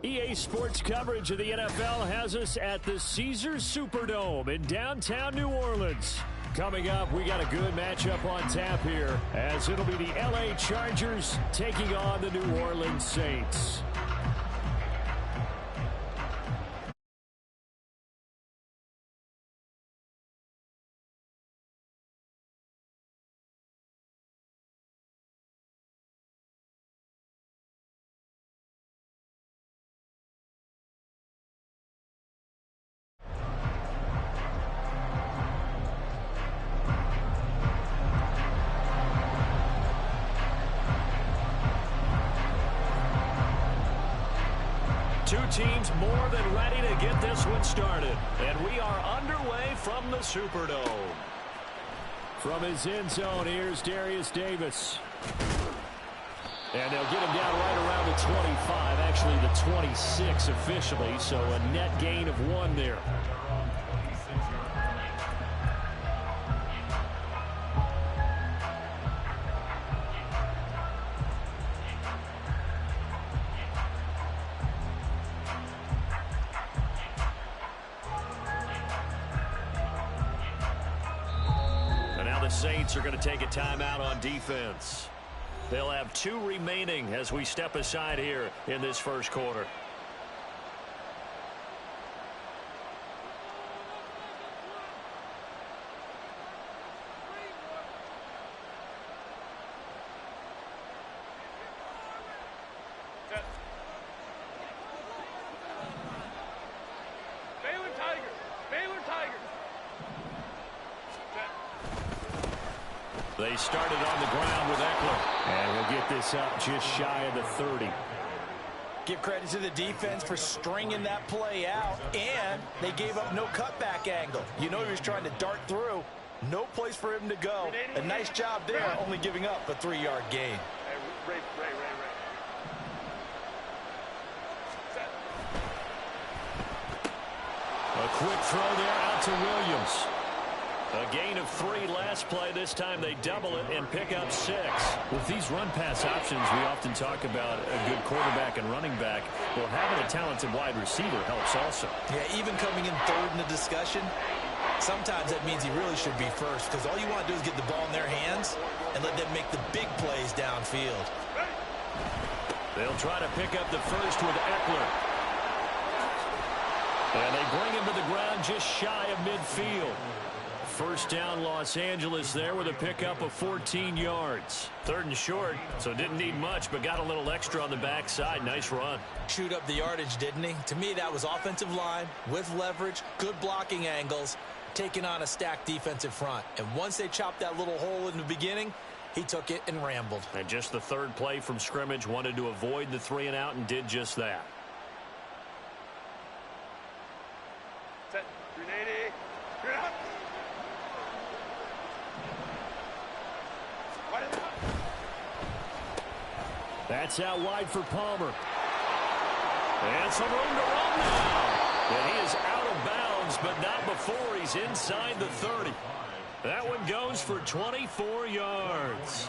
EA Sports coverage of the NFL has us at the Caesars Superdome in downtown New Orleans. Coming up, we got a good matchup on tap here, as it'll be the LA Chargers taking on the New Orleans Saints. Two teams more than ready to get this one started. And we are underway from the Superdome. From his end zone, here's Darius Davis. And they'll get him down right around the 25, actually the 26 officially, so a net gain of 1 there. The Saints are going to take a timeout on defense. They'll have 2 remaining as we step aside here in this first quarter. They started on the ground with Eckler. And he'll get this up just shy of the 30. Give credit to the defense for stringing that play out, and they gave up no cutback angle. You know he was trying to dart through. No place for him to go. A nice job there, only giving up a 3-yard gain. A quick throw there out to Williams. A gain of 3 last play. This time they double it and pick up 6. With these run-pass options, we often talk about a good quarterback and running back. Well, having a talented wide receiver helps also. Yeah, even coming in third in the discussion, sometimes that means he really should be first, because all you want to do is get the ball in their hands and let them make the big plays downfield. They'll try to pick up the first with Eckler. And they bring him to the ground just shy of midfield. First down, Los Angeles there with a pickup of 14 yards. 3rd and short, so didn't need much, but got a little extra on the backside. Nice run. Chewed up the yardage, didn't he? To me, that was offensive line with leverage, good blocking angles, taking on a stacked defensive front. And once they chopped that little hole in the beginning, he took it and rambled. And just the 3rd play from scrimmage, wanted to avoid the 3 and out and did just that. Set. 380. You're up. That's out wide for Palmer. And some room to run now. And he is out of bounds, but not before he's inside the 30. That one goes for 24 yards.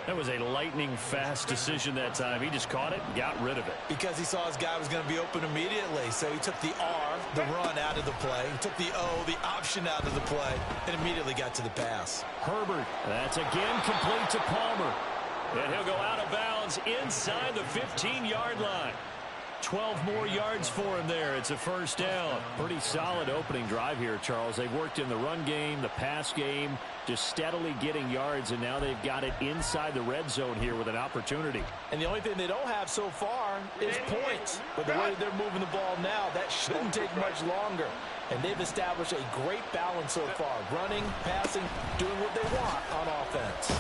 That was a lightning-fast decision that time. He just caught it and got rid of it. Because he saw his guy was going to be open immediately. So he took the R, the run, out of the play. He took the O, the option, out of the play, and immediately got to the pass. Herbert, that's again complete to Palmer. And he'll go out of bounds inside the 15-yard line. 12 more yards for him there. It's a first down. Pretty solid opening drive here, Charles. They've worked in the run game, the pass game, just steadily getting yards, and now they've got it inside the red zone here with an opportunity. And the only thing they don't have so far is points. But the way they're moving the ball now, that shouldn't take much longer. And they've established a great balance so far. Running, passing, doing what they want on offense.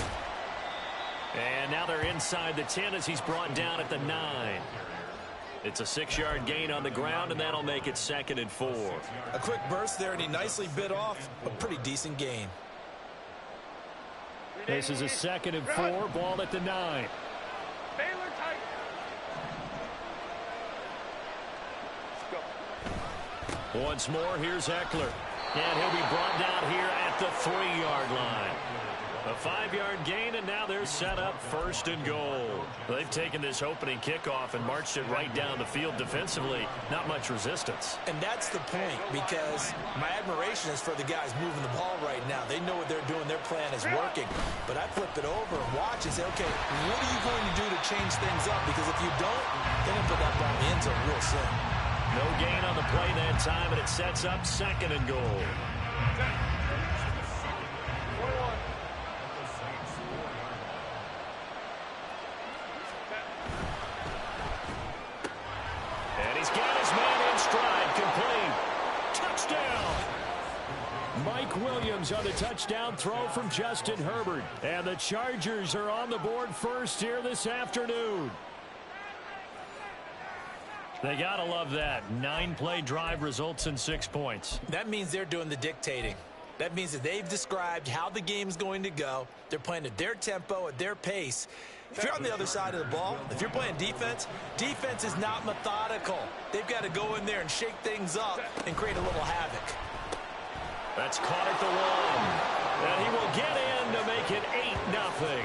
And now they're inside the 10 as he's brought down at the 9. It's a 6-yard gain on the ground, and that'll make it 2nd and 4. A quick burst there, and he nicely bit off a pretty decent gain. This is a 2nd and 4, ball at the 9. Once more, here's Eckler. And he'll be brought down here at the 3-yard line. A 5-yard gain, and now they're set up first and goal. They've taken this opening kickoff and marched it right down the field defensively. Not much resistance. And that's the point, because my admiration is for the guys moving the ball right now. They know what they're doing. Their plan is working. But I flip it over and watch and say, okay, what are you going to do to change things up? Because if you don't, they're going to put that ball in the end zone real soon. No gain on the play that time, and it sets up second and goal. And he's got his man in stride, complete. Touchdown! Mike Williams on the touchdown throw from Justin Herbert. And the Chargers are on the board first here this afternoon. They got to love that. 9-play drive results in 6 points. That means they're doing the dictating. That means that they've described how the game's going to go. They're playing at their tempo, at their pace. If you're on the other side of the ball, if you're playing defense, defense is not methodical. They've got to go in there and shake things up and create a little havoc. That's caught at the one. And he will get in to make it 8-0.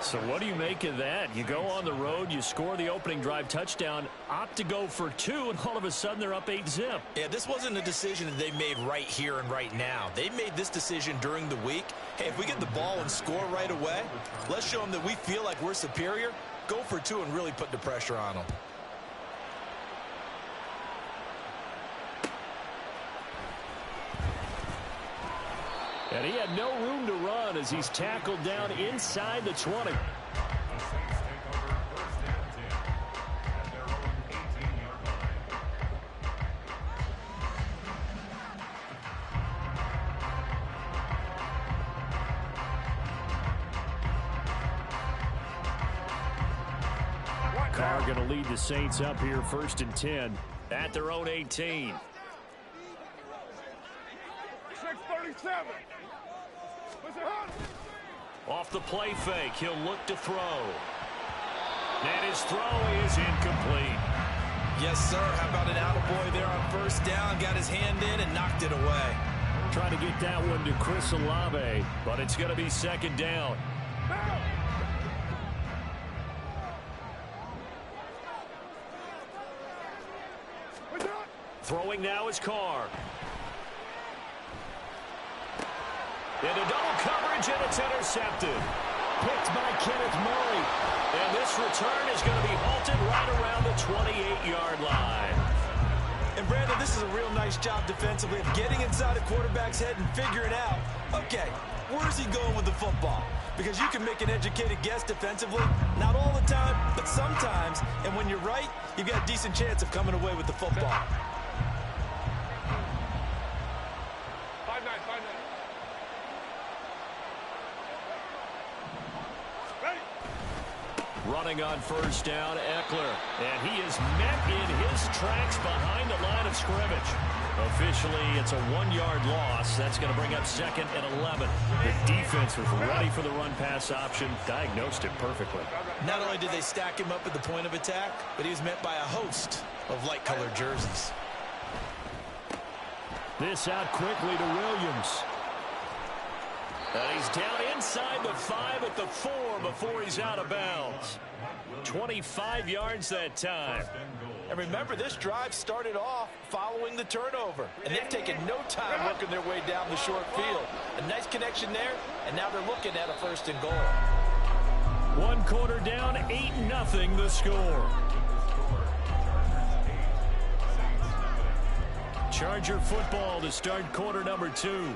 So what do you make of that? You go on the road, you score the opening drive touchdown, opt to go for 2, and all of a sudden they're up 8-zip. Yeah, this wasn't a decision that they made right here and right now. They made this decision during the week. Hey, if we get the ball and score right away, let's show them that we feel like we're superior. Go for 2 and really put the pressure on them. And he had no room to run as he's tackled down inside the 20. Carr going to lead the Saints up here first and 10 at their own 18. 637. Off the play fake, he'll look to throw. And his throw is incomplete. Yes, sir. How about an attaboy there on first down? Got his hand in and knocked it away. Trying to get that one to Chris Olave, but it's going to be second down. Throwing now is Carr. Into double coverage, and it's intercepted. Picked by Kenneth Murray. And this return is going to be halted right around the 28-yard line. And, Brandon, this is a real nice job defensively of getting inside a quarterback's head and figuring out, okay, where's he going with the football? Because you can make an educated guess defensively, not all the time, but sometimes. And when you're right, you've got a decent chance of coming away with the football. 5-9. Running on first down, Eckler. And he is met in his tracks behind the line of scrimmage. Officially, it's a 1-yard loss. That's going to bring up second and 11. The defense was ready for the run-pass option, diagnosed it perfectly. Not only did they stack him up at the point of attack, but he was met by a host of light-colored jerseys. This out quickly to Williams. And he's down inside the 5 at the 4 before he's out of bounds. 25 yards that time. And remember, this drive started off following the turnover. And they've taken no time working their way down the short field. A nice connection there, and now they're looking at a first and goal. 1 quarter down, 8-0 the score. Charger football to start quarter number 2.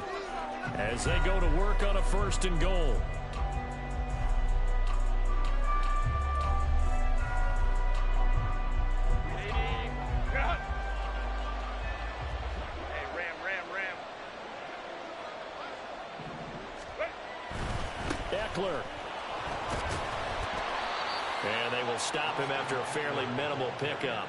As they go to work on a first and goal. Eckler. And they will stop him after a fairly minimal pickup.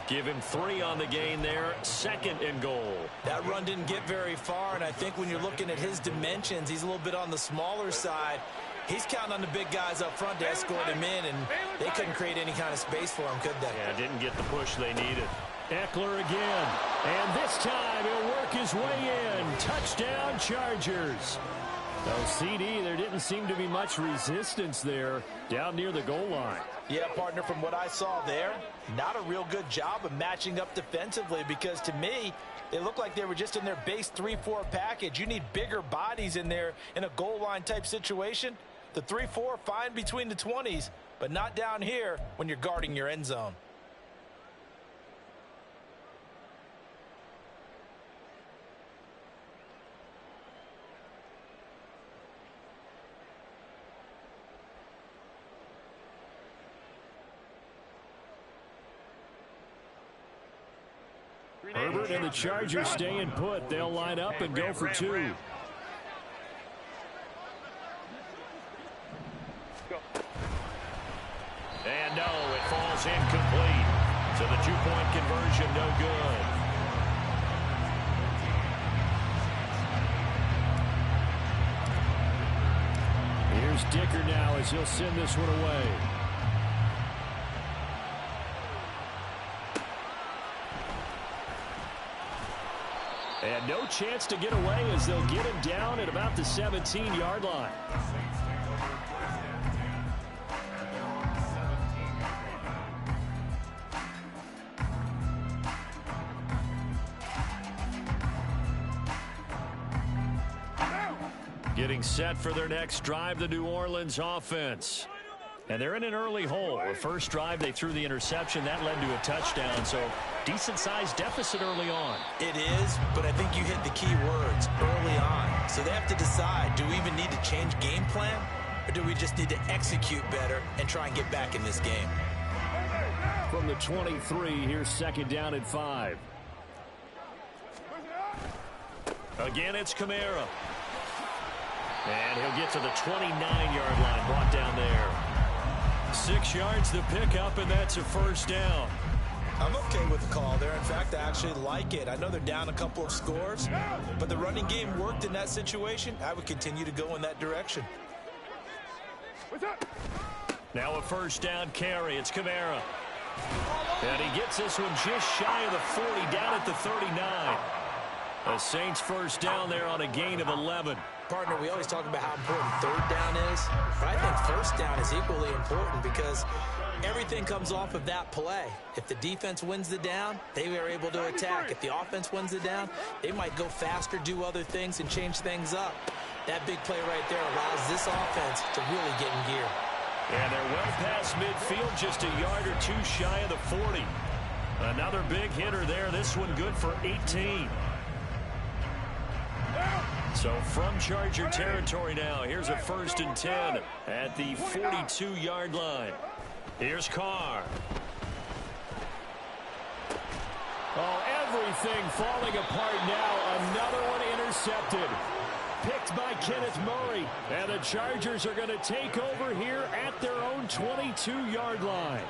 Give him 3 on the gain there, second and goal. That run didn't get very far, and I think when you're looking at his dimensions, he's a little bit on the smaller side. He's counting on the big guys up front to escort him in, and they couldn't create any kind of space for him, could they? Yeah, didn't get the push they needed. Eckler again. And this time he'll work his way in. Touchdown, Chargers. Oh, CD, there didn't seem to be much resistance there down near the goal line. Yeah, partner, from what I saw there, not a real good job of matching up defensively because to me, they looked like they were just in their base 3-4 package. You need bigger bodies in there in a goal line type situation. The 3-4, fine between the 20s, but not down here when you're guarding your end zone. Herbert and the Chargers staying put. They'll line up and go for two. And no, it falls incomplete. So the two-point conversion no good. Here's Dicker now as he'll send this one away. And no chance to get away as they'll get him down at about the 17-yard line. Getting set for their next drive, the New Orleans offense. And they're in an early hole. The first drive, they threw the interception. That led to a touchdown, so decent-sized deficit early on. It is, but I think you hit the key words early on. So they have to decide, do we even need to change game plan, or do we just need to execute better and try and get back in this game? From the 23, here's second down and 5. Again, it's Kamara. And he'll get to the 29-yard line, brought down there. 6 yards the pickup, and that's a first down. I'm okay with the call there. In fact, I actually like it. I know they're down a couple of scores, but the running game worked in that situation. I would continue to go in that direction. Now a first down carry. It's Kamara. And he gets this one just shy of the 40, down at the 39. The Saints first down there on a gain of 11. Partner, we always talk about how important third down is, but I think first down is equally important because everything comes off of that play. If the defense wins the down, they are able to attack. If the offense wins the down, they might go faster, do other things, and change things up. That big play right there allows this offense to really get in gear. And they're well past midfield, just a yard or two shy of the 40. Another big hitter there. This one good for 18. So from Charger territory now, here's a 1st and 10 at the 42-yard line. Here's Carr. Oh, everything falling apart now. Another one intercepted. Picked by Kenneth Murray. And the Chargers are going to take over here at their own 22-yard line.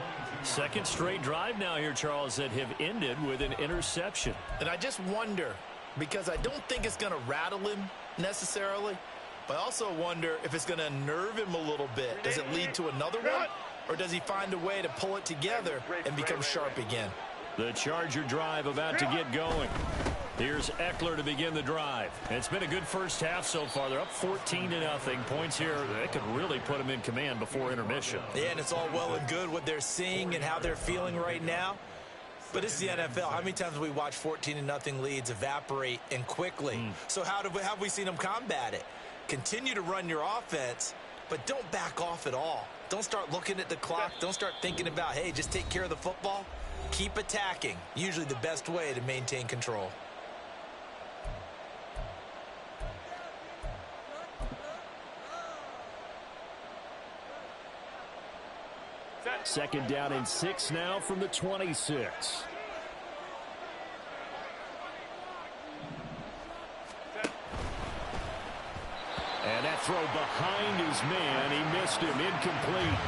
Second straight drive now here, Charles, that have ended with an interception. And I just wonder, because I don't think it's going to rattle him necessarily, but I also wonder if it's going to unnerve him a little bit. Does it lead to another one, or does he find a way to pull it together and become sharp again? The Charger drive about to get going. Here's Eckler to begin the drive. It's been a good first half so far. They're up 14-0. Points here, they could really put them in command before intermission. Yeah, and it's all well and good what they're seeing and how they're feeling right now. But it's the NFL. How many times have we watched 14-0 leads evaporate and quickly? So how have we seen them combat it? Continue to run your offense, but don't back off at all. Don't start looking at the clock. Don't start thinking about, hey, just take care of the football. Keep attacking. Usually the best way to maintain control. Second down and 6 now from the 26. And that throw behind his man. He missed him. Incomplete.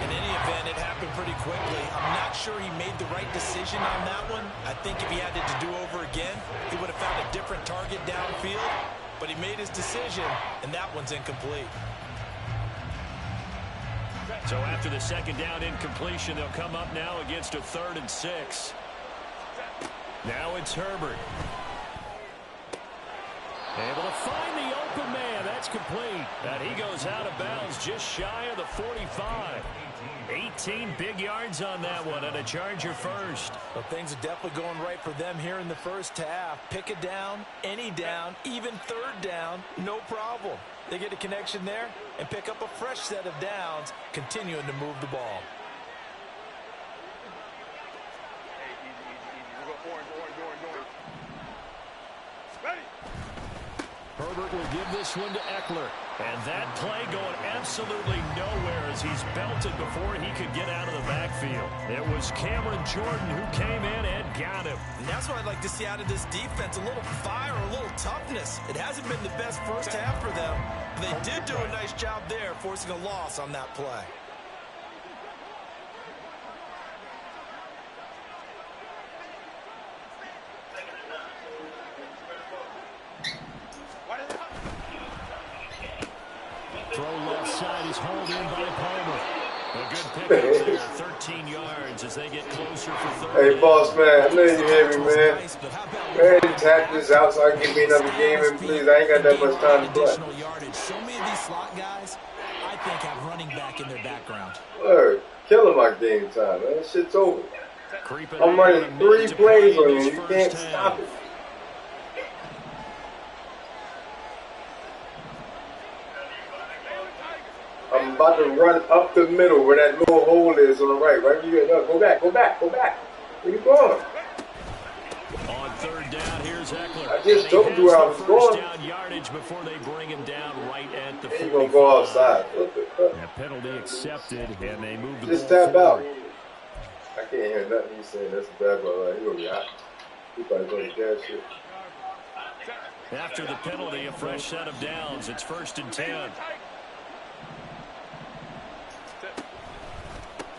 In any event, it happened pretty quickly. I'm not sure he made the right decision on that one. I think if he had it to do over again, he would have found a different target downfield. But he made his decision, and that one's incomplete. So after the second down incompletion, they'll come up now against a 3rd and 6. Now it's Herbert. Able to find the open man. That's complete. And he goes out of bounds just shy of the 45. 18 big yards on that one, and a Charger first. Well, things are definitely going right for them here in the first half. Pick a down, any down, even third down, no problem. They get a connection there and pick up a fresh set of downs, continuing to move the ball. Herbert will give this one to Eckler. And that play going absolutely nowhere as he's belted before he could get out of the backfield. It was Cameron Jordan who came in and got him. And that's what I'd like to see out of this defense, a little fire, a little toughness. It hasn't been the best first half for them. They did do a nice job there, forcing a loss on that play. Throw left side is hauled in by Palmer. A good pickup there, 13 yards as they get closer for third. Hey, boss man, I know you hear me, man. Man, tap this out so I can give me another game in, please. I ain't got that much time to play. So many of these slot guys, I think, have running back in their background. Word, killing my game time, man. That shit's over. I'm running 3 plays on you. You can't stop it. I'm about to run up the middle where that little hole is on the right. Right? You go back, go back, go back. Where you going? On third down, here's Eckler. I just told you where I was going. Down yardage before they bring him down right at the 45. He's gonna go outside. That penalty accepted, and they move the just ball tap forward. out. I can't hear nothing he's saying. That's a bad ball. Right? He gonna be hot. He probably gonna gas shit. After the penalty, a fresh set of downs. It's 1st and 10.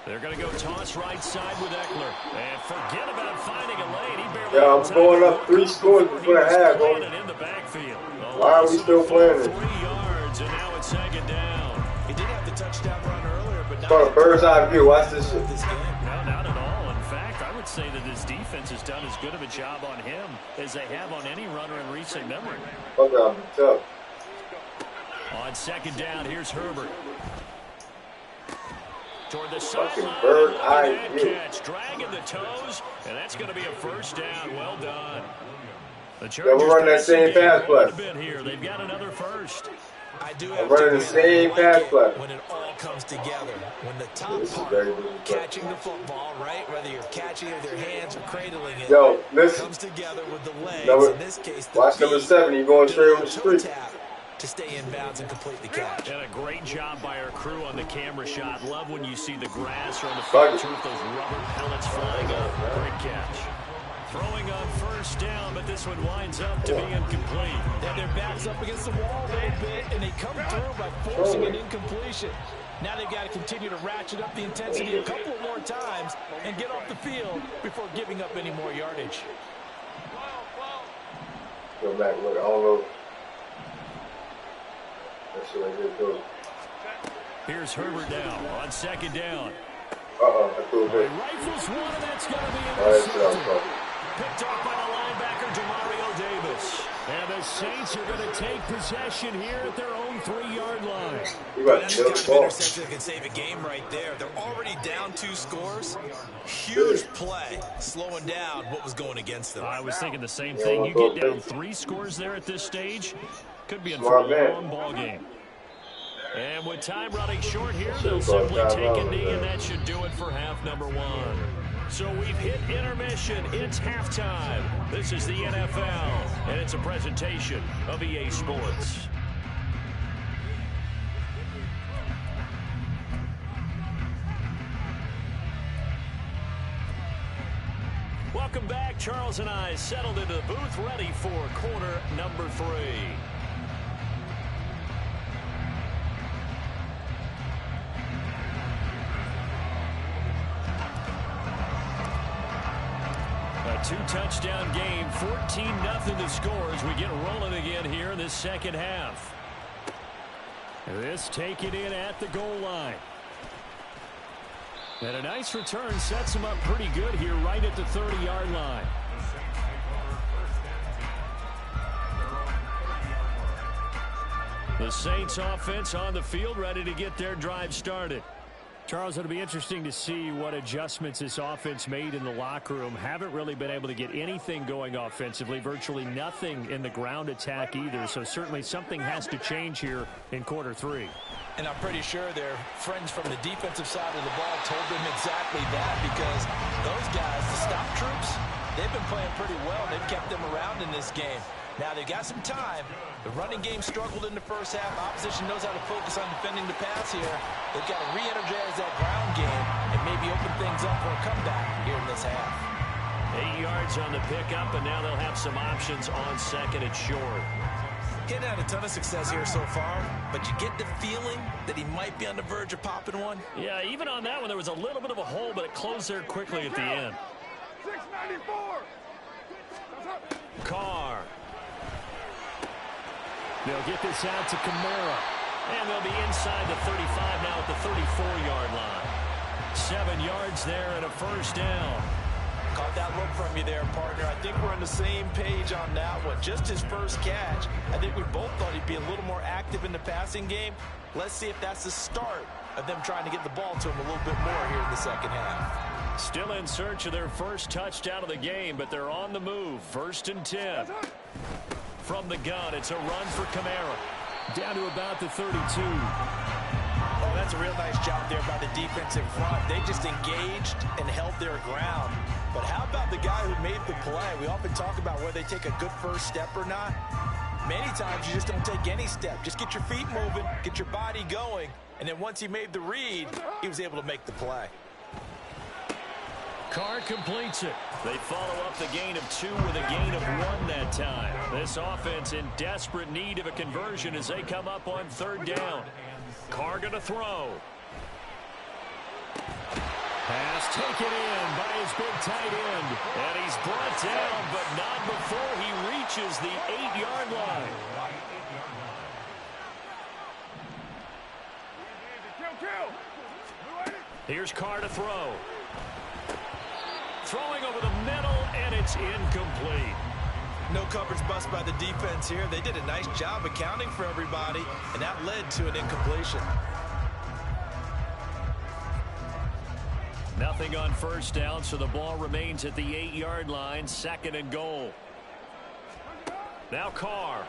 They're going to go toss right side with Eckler. And forget about finding a lane. He barely I'm going up 3 scores before the half. In the backfield. Why are we still playing this? 3 yards, and now it's 2nd down. He did have the touchdown run earlier, but it's called a bird's eye view. Watch this shit. No, not at all. In fact, I would say that his defense has done as good of a job on him as they have on any runner in recent memory. Fuck, I'm tough. On 2nd down, here's Herbert. Toward the fucking bird eye view. Catch, dragging the toes, and that's going to be a 1st down. Well done. The Chargers we're running that same pass play. Here. They've got another 1st. I do I'm running the same pass play. When it all comes together, when the top part, catching the football, right, whether you're catching it with your hands or cradling it, comes together with the legs. In this case, the watch number 7. You're going straight over the street. To stay in bounds and complete the catch. And a great job by our crew on the camera shot. Love when you see the grass or on the field turf, those rubber pellets flying up. Great catch. Throwing on 1st down, but this one winds up to be incomplete. And their backs up against the wall a little bit, and they come through by forcing an incompletion. Now they've got to continue to ratchet up the intensity a couple of more times and get off the field before giving up any more yardage. Go back, look, I don't know. Here's Herbert now on 2nd down. That's cool. Rifles one, and that's going to be intercepted. Picked off by the linebacker, Demario Davis. And the Saints are going to take possession here at their own 3-yard line. That's the kind of interception that can save a game right there. They're already down 2 scores. Huge play, slowing down what was going against them. I was thinking the same thing. You get down 3 scores there at this stage, could be in for a long ball game. And with time running short here, they'll simply take a knee, and that should do it for half number 1. So we've hit intermission. It's halftime. This is the NFL, and it's a presentation of EA Sports. Welcome back. Charles and I settled into the booth, ready for quarter number 3. A 2-touchdown game, 14-0 the score as we get rolling again here in this 2nd half. This taken in at the goal line. And a nice return sets him up pretty good here right at the 30-yard line. The Saints offense on the field, ready to get their drive started. Charles, it'll be interesting to see what adjustments this offense made in the locker room. Haven't really been able to get anything going offensively, virtually nothing in the ground attack either. So certainly something has to change here in quarter 3. And I'm pretty sure their friends from the defensive side of the ball told them exactly that, because those guys, the stop troops, they've been playing pretty well. They've kept them around in this game. Now they've got some time. The running game struggled in the first half. Opposition knows how to focus on defending the pass here. They've got to re-energize that ground game and maybe open things up for a comeback here in this half. 8 yards on the pickup, and now they'll have some options on second and short. He hadn't had a ton of success here so far, but you get the feeling that he might be on the verge of popping one. Yeah, even on that one, there was a little bit of a hole, but it closed there quickly at the end. 694. Carr. They'll get this out to Kamara. And they'll be inside the 35 now at the 34-yard line. 7 yards there and a first down. Caught that look from you there, partner. I think we're on the same page on that one. Just his first catch. I think we both thought he'd be a little more active in the passing game. Let's see if that's the start of them trying to get the ball to him a little bit more here in the second half. Still in search of their first touchdown of the game, but they're on the move. 1st and 10. From the gun, it's a run for Kamara. Down to about the 32. Oh, that's a real nice job there by the defensive front. They just engaged and held their ground. But how about the guy who made the play? We often talk about whether they take a good first step or not. Many times you just don't take any step. Just get your feet moving, get your body going, and then once he made the read, he was able to make the play. Carr completes it. They follow up the gain of 2 with a gain of 1 that time. This offense in desperate need of a conversion as they come up on 3rd down. Carr going to throw. Pass taken in by his big tight end. And he's brought down, but not before he reaches the 8-yard line. Here's Carr to throw. Throwing over the middle, and it's incomplete. No coverage bust by the defense here. They did a nice job accounting for everybody, and that led to an incompletion. Nothing on first down, so the ball remains at the 8-yard line, 2nd and goal. Now Carr.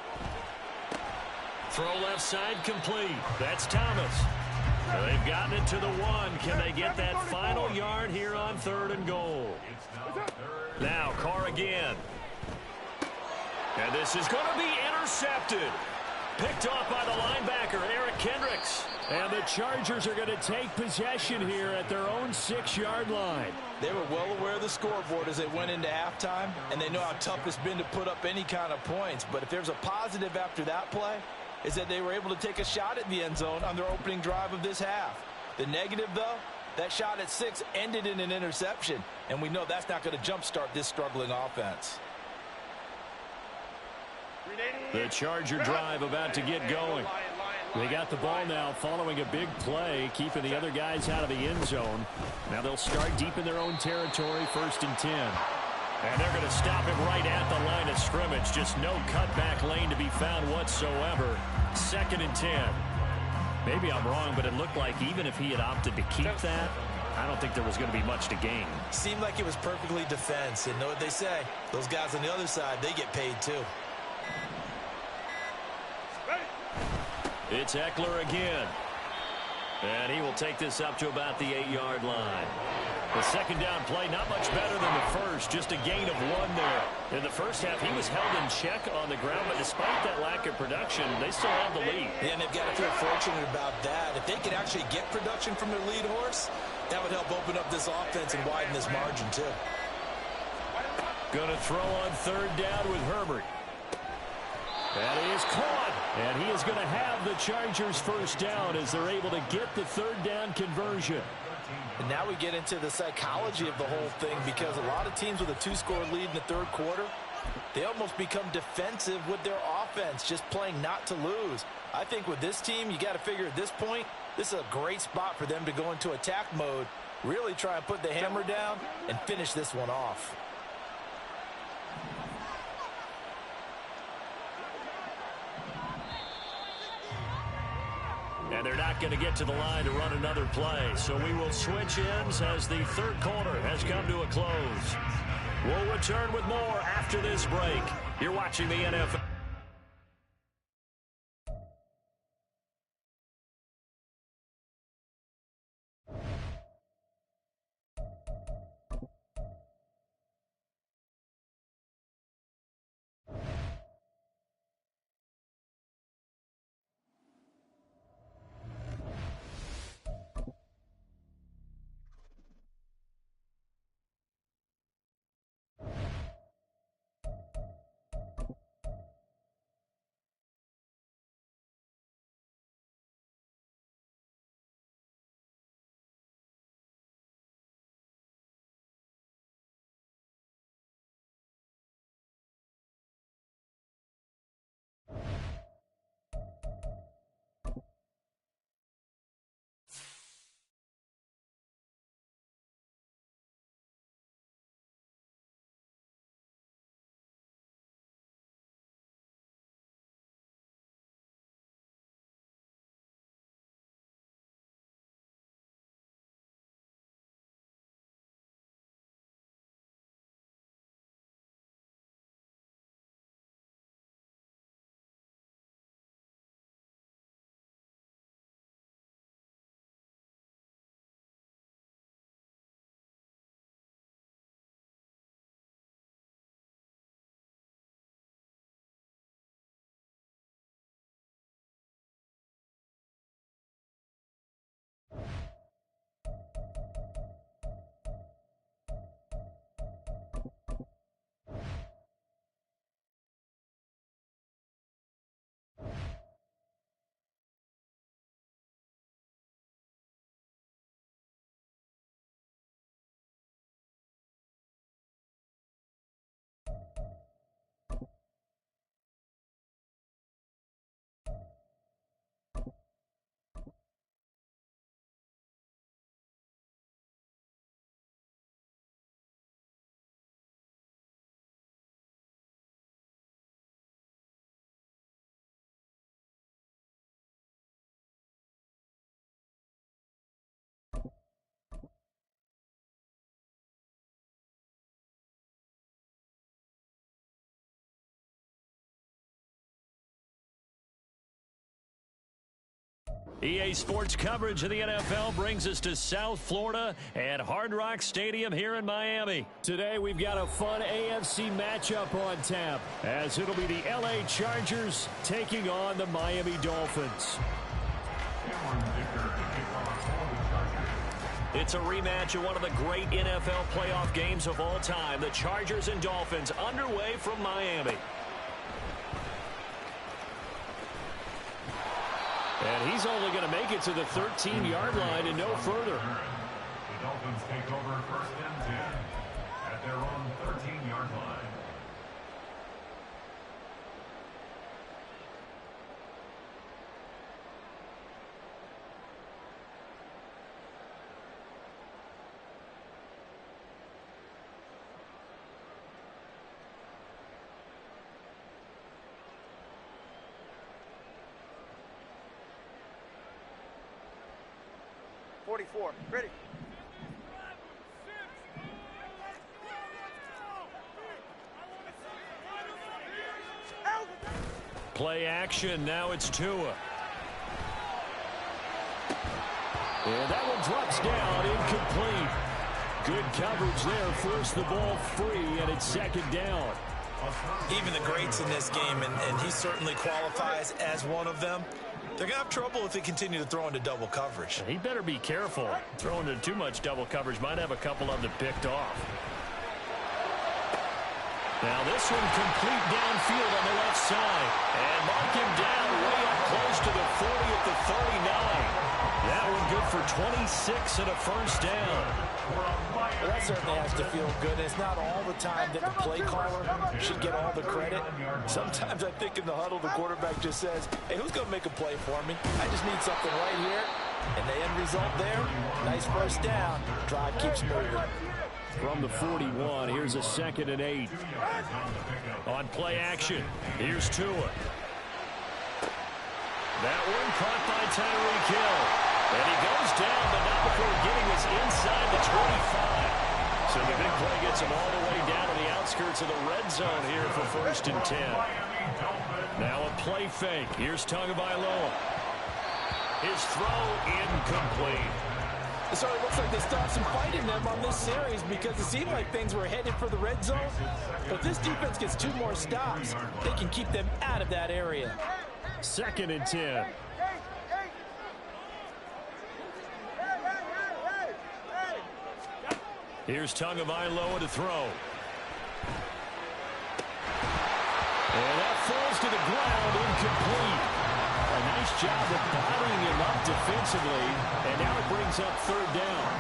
Throw left side complete. That's Thomas. They've gotten it to the 1. Can they get that final yard here on 3rd and goal? Now Carr again. And this is going to be intercepted. Picked off by the linebacker, Eric Kendricks. And the Chargers are going to take possession here at their own 6-yard line. They were well aware of the scoreboard as they went into halftime, and they know how tough it's been to put up any kind of points. But if there's a positive after that play, is that they were able to take a shot at the end zone on their opening drive of this half. The negative, though, that shot at 6 ended in an interception, and we know that's not going to jumpstart this struggling offense. The Charger drive about to get going. They got the ball now following a big play, keeping the other guys out of the end zone. Now they'll start deep in their own territory, 1st and 10. And they're going to stop it right at the line of scrimmage. Just no cutback lane to be found whatsoever. 2nd and 10. Maybe I'm wrong, but it looked like even if he had opted to keep that, I don't think there was going to be much to gain. Seemed like it was perfectly defense. And know what they say? Those guys on the other side, they get paid too. It's Eckler again. And he will take this up to about the 8-yard line. The 2nd down play, not much better than the first. Just a gain of 1 there. In the first half, he was held in check on the ground, but despite that lack of production, they still have the lead. Yeah, and they've got to feel fortunate about that. If they could actually get production from their lead horse, that would help open up this offense and widen this margin, too. Going to throw on 3rd down with Herbert. That is caught, and he is going to have the Chargers first down as they're able to get the 3rd down conversion. And now we get into the psychology of the whole thing, because a lot of teams with a 2-score lead in the 3rd quarter, they almost become defensive with their offense, just playing not to lose. I think with this team, you got to figure at this point, this is a great spot for them to go into attack mode, really try and put the hammer down and finish this one off. And they're not going to get to the line to run another play. So we will switch ends as the third quarter has come to a close. We'll return with more after this break. You're watching the NFL. EA Sports coverage of the NFL brings us to South Florida and Hard Rock Stadium here in Miami. Today we've got a fun AFC matchup on tap, as it'll be the LA Chargers taking on the Miami Dolphins. It's a rematch of one of the great NFL playoff games of all time. The Chargers and Dolphins underway from Miami. And he's only going to make it to the 13-yard line and no further. The Dolphins take over first and 10 at their own 13-yard line. Ready. Play action. Now it's Tua. And that one drops down, incomplete. Good coverage there. Forced the ball free, and it's second down. Even the greats in this game, and he certainly qualifies as one of them, they're going to have trouble if they continue to throw into double coverage. He better be careful. Throwing into too much double coverage might have a couple of them picked off. Now this one complete downfield on the left side. And mark him down way up close to the 40 at the 39. That one good for 26 and a first down. Well, that certainly has to feel good. It's not all the time that the play caller should get all the credit. Sometimes I think in the huddle, the quarterback just says, hey, who's going to make a play for me? I just need something right here. And the end result there, nice first down. Drive keeps moving. From the 41, here's a 2nd and 8. On play action, here's Tua. That one caught by Tyreek Hill. And he goes down, but not before getting us inside the 25. So the big play gets him all the way down to the outskirts of the red zone here for 1st and 10. Now a play fake. Here's Tagovailoa. His throw incomplete. So it looks like they stopped some fight in them on this series because it seemed like things were headed for the red zone. But if this defense gets 2 more stops, they can keep them out of that area. 2nd and 10. Here's Tagovailoa to throw. And that falls to the ground, incomplete. A nice job of bottling him up defensively, and now it brings up 3rd down.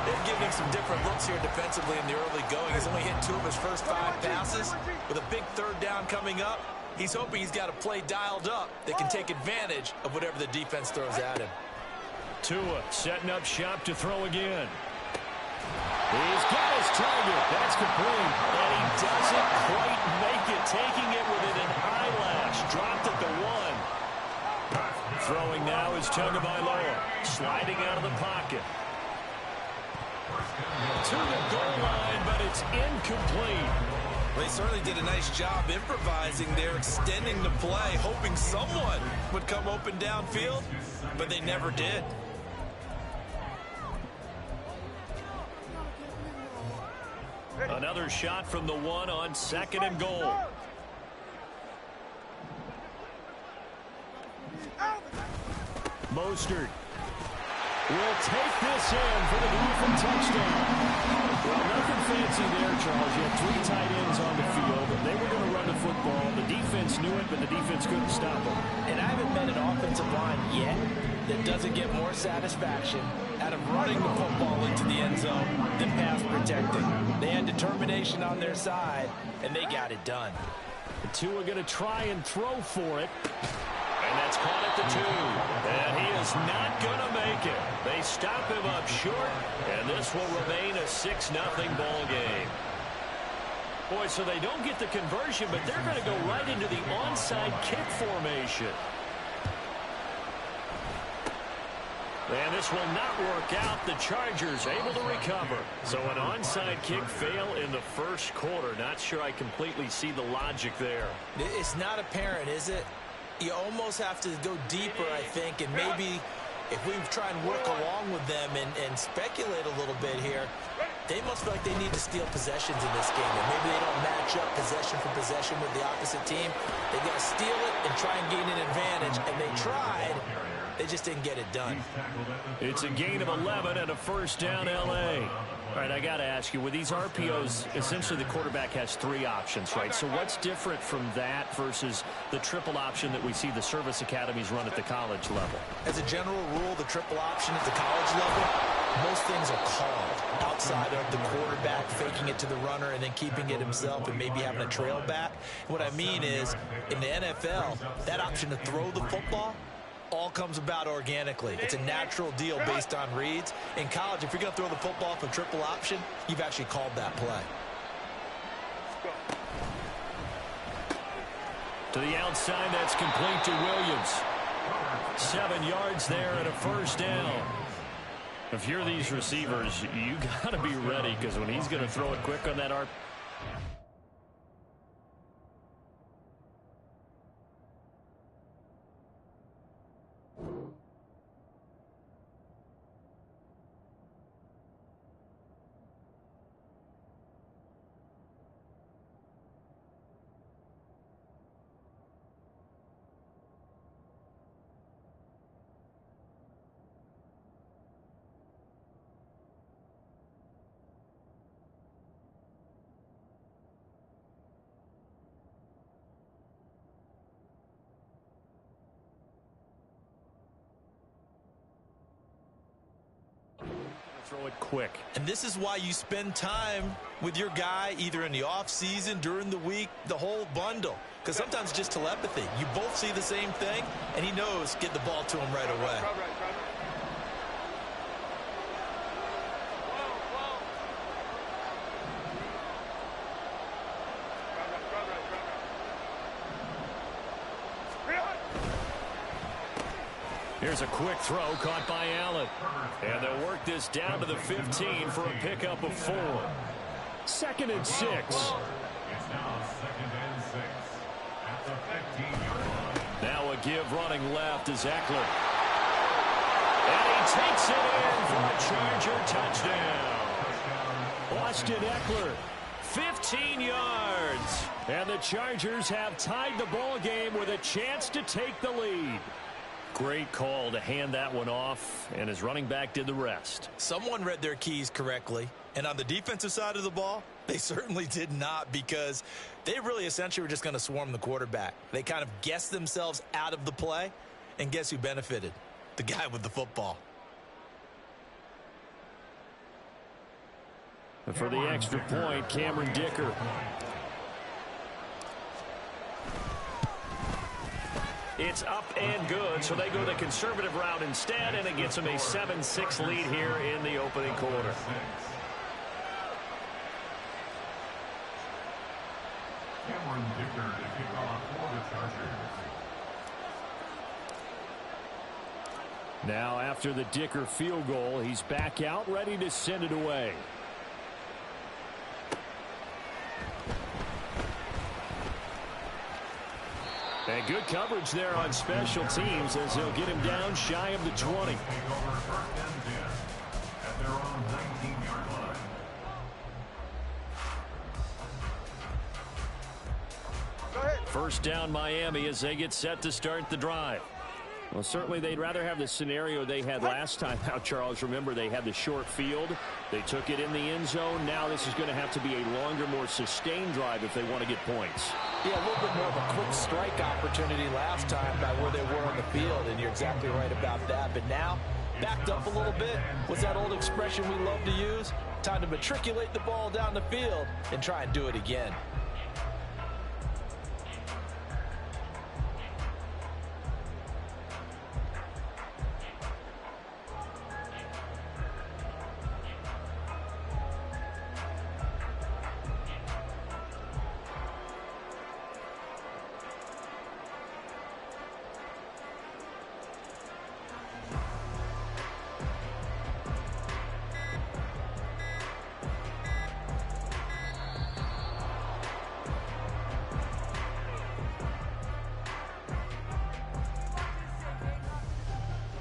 They're giving him some different looks here defensively in the early going. He's only hit 2 of his first 5 passes. With a big 3rd down coming up, he's hoping he's got a play dialed up that can take advantage of whatever the defense throws at him. Tua setting up shop to throw again. He's got his target. That's complete. And he doesn't quite make it, taking it within an eyelash. Dropped at the 1. Throwing now is Tagovailoa. Sliding out of the pocket. To the goal line, but it's incomplete. They certainly did a nice job improvising there, extending the play, hoping someone would come open downfield, but they never did. Another shot from the 1 on 2nd and goal. Mostert will take this in for the Dolphin touchdown. Well, nothing fancy there, Charles. You had 3 tight ends on the field. They were going to run the football. The defense knew it, but the defense couldn't stop them. And I haven't met an offensive line yet that doesn't get more satisfaction out of running the football into the end zone than pass protecting. They had determination on their side, and they got it done. The 2 are going to try and throw for it. And that's caught at the 2. And he is not going to make it. They stop him up short, and this will remain a 6-0 ball game. Boy, so they don't get the conversion, but they're going to go right into the onside kick formation. And this will not work out. The Chargers able to recover. So an onside kick fail in the 1st quarter. Not sure I completely see the logic there. It's not apparent, is it? You almost have to go deeper, I think, and maybe if we try and work along with them and speculate a little bit here, they must feel like they need to steal possessions in this game, and maybe they don't match up possession for possession with the opposite team. They got to steal it and try and gain an advantage, and they tried. They just didn't get it done. It's a gain of 11 and a 1st down, L.A. All right, I got to ask you, with these RPOs, essentially the quarterback has 3 options, right? So what's different from that versus the triple option that we see the service academies run at the college level? As a general rule, the triple option at the college level, most things are called outside of the quarterback faking it to the runner and then keeping it himself and maybe having a trail back. What I mean is, in the NFL, that option to throw the football all comes about organically. It's a natural deal based on reads. In college, if you're going to throw the football for triple option, you've actually called that play. To the outside, that's complete to Williams. 7 yards there and a 1st down. If you're these receivers, you got to be ready, because when he's going to throw it quick on that RPO, throw it quick. And this is why you spend time with your guy either in the off-season, during the week, the whole bundle. Because sometimes it's just telepathy. You both see the same thing, and he knows get the ball to him right away. Here's a quick throw caught by Allen. And they'll work this down to the 15 for a pickup of 4. 2nd and 6. It's now 2nd and 6 at the 15-yard line. Now a give running left is Eckler. And he takes it in for a Charger touchdown. Austin Eckler, 15 yards. And the Chargers have tied the ball game with a chance to take the lead. Great call to hand that one off, and his running back did the rest. Someone read their keys correctly, and on the defensive side of the ball, they certainly did not, because they really essentially were just going to swarm the quarterback. They kind of guessed themselves out of the play, and guess who benefited? The guy with the football. And for the extra point, Cameron Dicker. It's up and good, so they go the conservative route instead, and it gets them a 7-6 lead here in the opening quarter. Cameron Dicker to kick off for the Chargers. Now, after the Dicker field goal, he's back out, ready to send it away. And good coverage there on special teams as they'll get him down shy of the 20. Take over 1st and 10 at their own 19-yard line. First down Miami as they get set to start the drive. Well, certainly they'd rather have the scenario they had last time out, Charles. Remember, they had the short field. They took it in the end zone. Now this is going to have to be a longer, more sustained drive if they want to get points. Yeah, a little bit more of a quick strike opportunity last time by where they were on the field, and you're exactly right about that. But now, backed up a little bit. What's that old expression we love to use? Time to matriculate the ball down the field and try and do it again.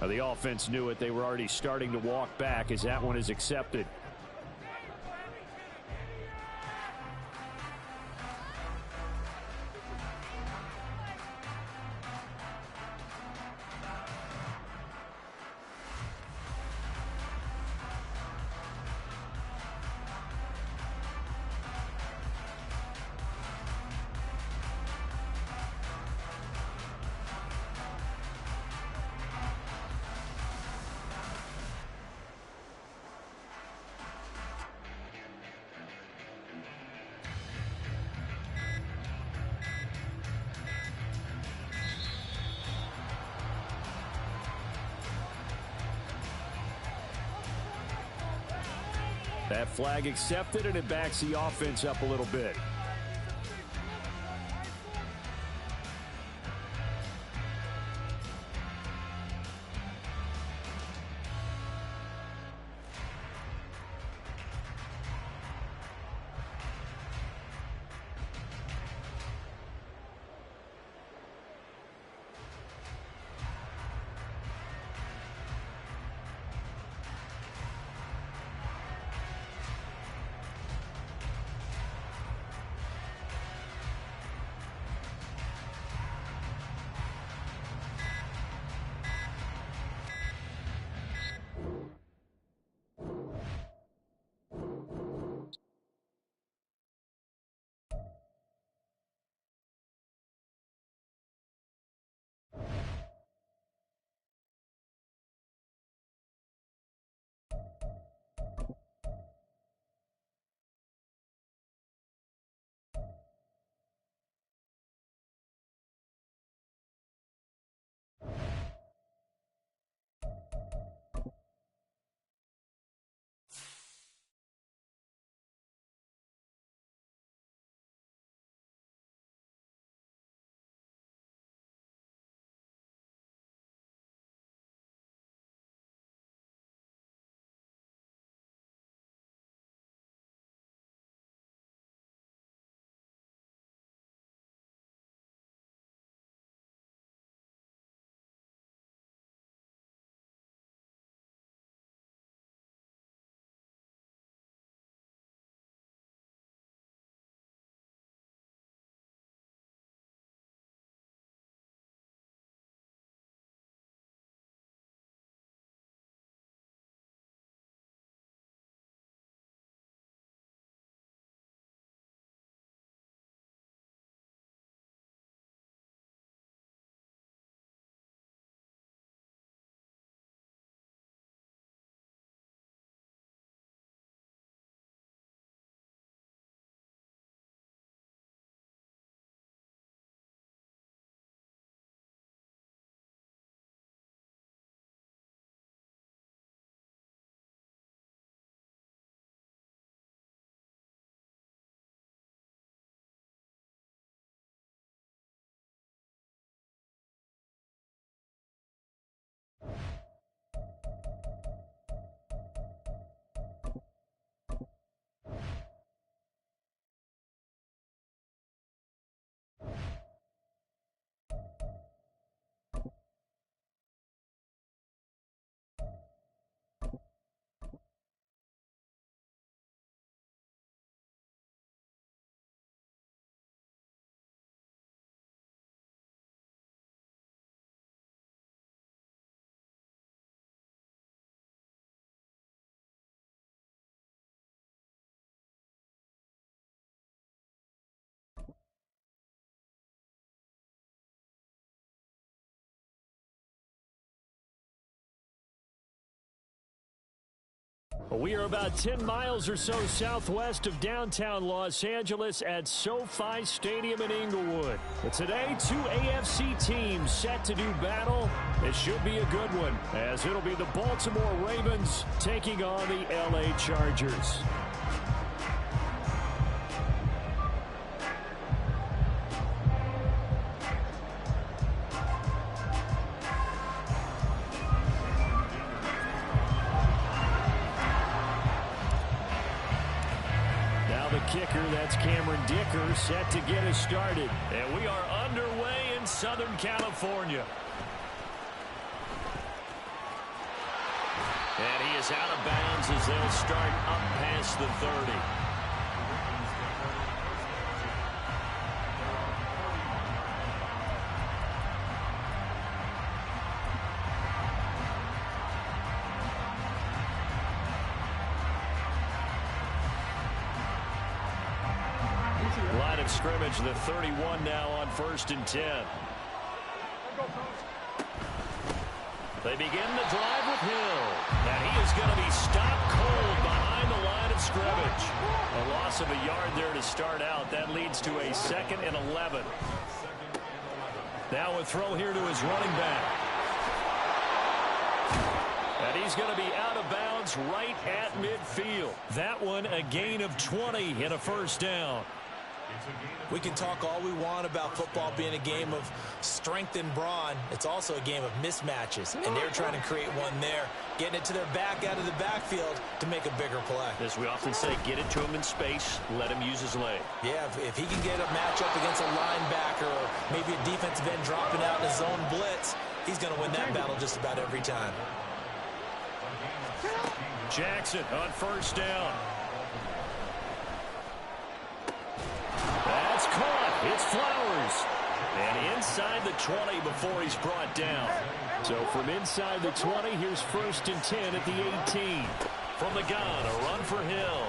The offense knew it. They were already starting to walk back as that one is accepted. That flag accepted, and it backs the offense up a little bit. We are about 10 miles or so southwest of downtown Los Angeles at SoFi Stadium in Inglewood. But today, two AFC teams set to do battle. It should be a good one, as it'll be the Baltimore Ravens taking on the LA Chargers. Kicker, that's Cameron Dicker, set to get us started. And we are underway in Southern California. And he is out of bounds as they'll start up past the 30. Line of scrimmage, the 31 now on 1st and 10. They begin the drive with Hill. And he is going to be stopped cold behind the line of scrimmage. A loss of a yard there to start out. That leads to a 2nd and 11. Now a throw here to his running back. And he's going to be out of bounds right at midfield. That one a gain of 20 and a 1st down. We can talk all we want about football being a game of strength and brawn. It's also a game of mismatches, and they're trying to create one there, getting it to their back out of the backfield to make a bigger play. As we often say, get it to him in space, let him use his leg. Yeah, if he can get a matchup against a linebacker or maybe a defensive end dropping out in a zone blitz, he's going to win that battle just about every time. Jackson on 1st down. That's caught. It's Flowers. And inside the 20 before he's brought down. So from inside the 20, here's 1st and 10 at the 18. From the gun, a run for Hill.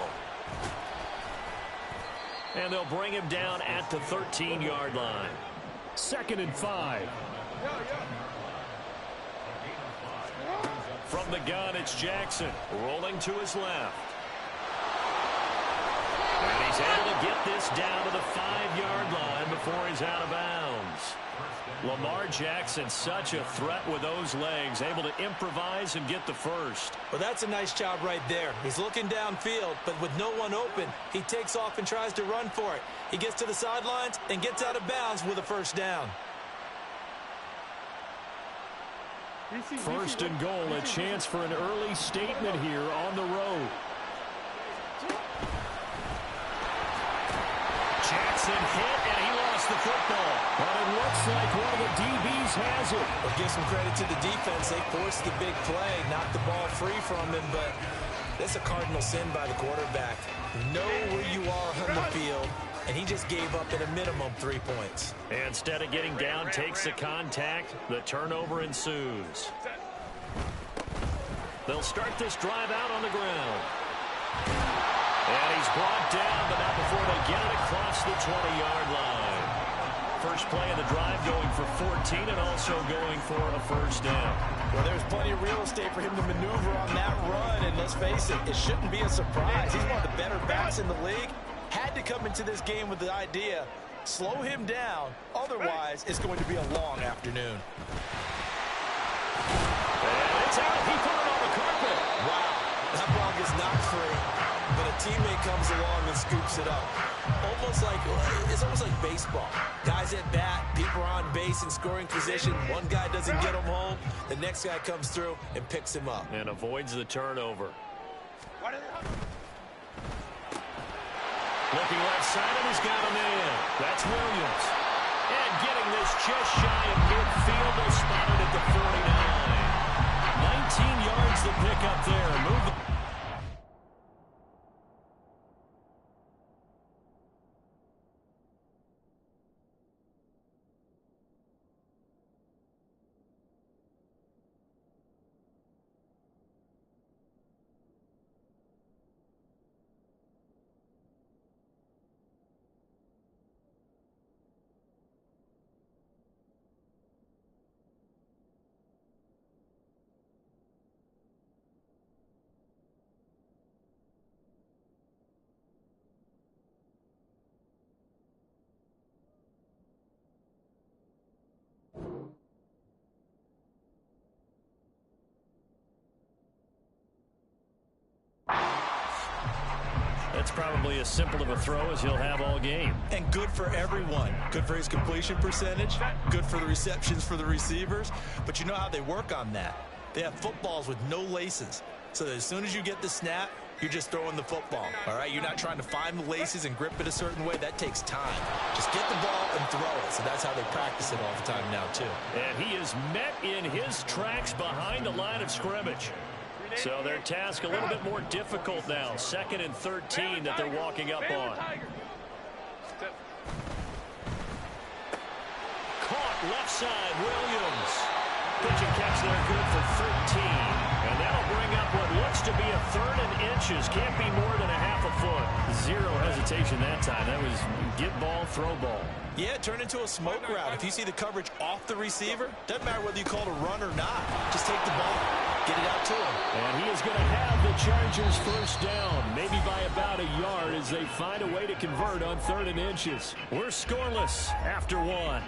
And they'll bring him down at the 13-yard line. 2nd and 5. From the gun, it's Jackson rolling to his left. And he's able to get this down to the 5-yard line before he's out of bounds. Lamar Jackson, such a threat with those legs, able to improvise and get the 1st. Well, that's a nice job right there. He's looking downfield, but with no one open, he takes off and tries to run for it. He gets to the sidelines and gets out of bounds with a 1st down. 1st and goal, a chance for an early statement here on the road. Jackson hit, and he lost the football. But it looks like one of the DBs has it. Well, give some credit to the defense. They forced the big play, knocked the ball free from him, but that's a cardinal sin by the quarterback. Know where you are on the field, and he just gave up at a minimum 3 points. And instead of getting down, takes the contact. The turnover ensues. They'll start this drive out on the ground. And he's brought down, but not before they get it across the 20-yard line. First play of the drive going for 14 and also going for a 1st down. Well, there's plenty of real estate for him to maneuver on that run, and let's face it, it shouldn't be a surprise. He's one of the better backs in the league. Had to come into this game with the idea, slow him down, otherwise it's going to be a long afternoon. And it's out. He put it on the carpet. Wow, that ball gets knocked free, but a teammate comes along and scoops it up. It's almost like baseball. Guys at bat, people are on base in scoring position. One guy doesn't get him home, the next guy comes through and picks him up. And avoids the turnover. Looking left side, and he's got a man. That's Williams. And getting this just shy of midfield, they spotted at the 49. 19 yards to pick up there. Move the That's probably as simple of a throw as he'll have all game. And good for everyone. Good for his completion percentage. Good for the receptions for the receivers. But you know how they work on that. They have footballs with no laces. So that as soon as you get the snap, you're just throwing the football, all right? You're not trying to find the laces and grip it a certain way. That takes time. Just get the ball and throw it. So that's how they practice it all the time now, too. And he is met in his tracks behind the line of scrimmage. So their task a little bit more difficult now. 2nd and 13 that they're walking up on. Caught left side, Williams. Pitch and catch there, good for 13. And that'll bring up what looks to be a 3rd and inches. Can't be more than a half a foot. Zero hesitation that time. That was get ball, throw ball. Yeah, turn into a smoke route. If you see the coverage off the receiver, doesn't matter whether you call it a run or not. Just take the ball, get it out to him. And he is going to have the Chargers first down, maybe by about a yard as they find a way to convert on 3rd and inches. We're scoreless after 1.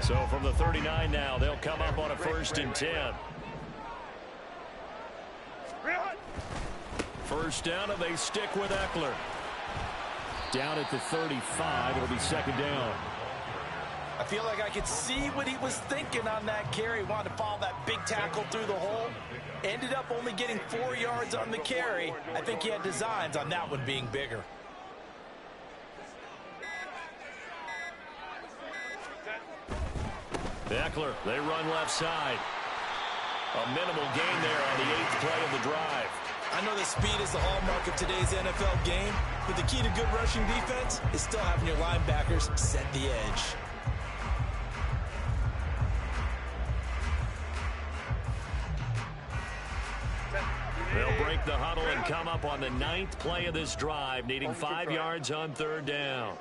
So from the 39 now, they'll come up on a 1st and 10. First down, and they stick with Eckler. Down at the 35, it'll be 2nd down. I feel like I could see what he was thinking on that carry. Wanted to follow that big tackle through the hole. Ended up only getting 4 yards on the carry. I think he had designs on that one being bigger. Eckler, they run left side. A minimal gain there on the 8th play of the drive. I know that speed is the hallmark of today's NFL game, but the key to good rushing defense is still having your linebackers set the edge. They'll break the huddle and come up on the 9th play of this drive, needing 5 yards on 3rd down.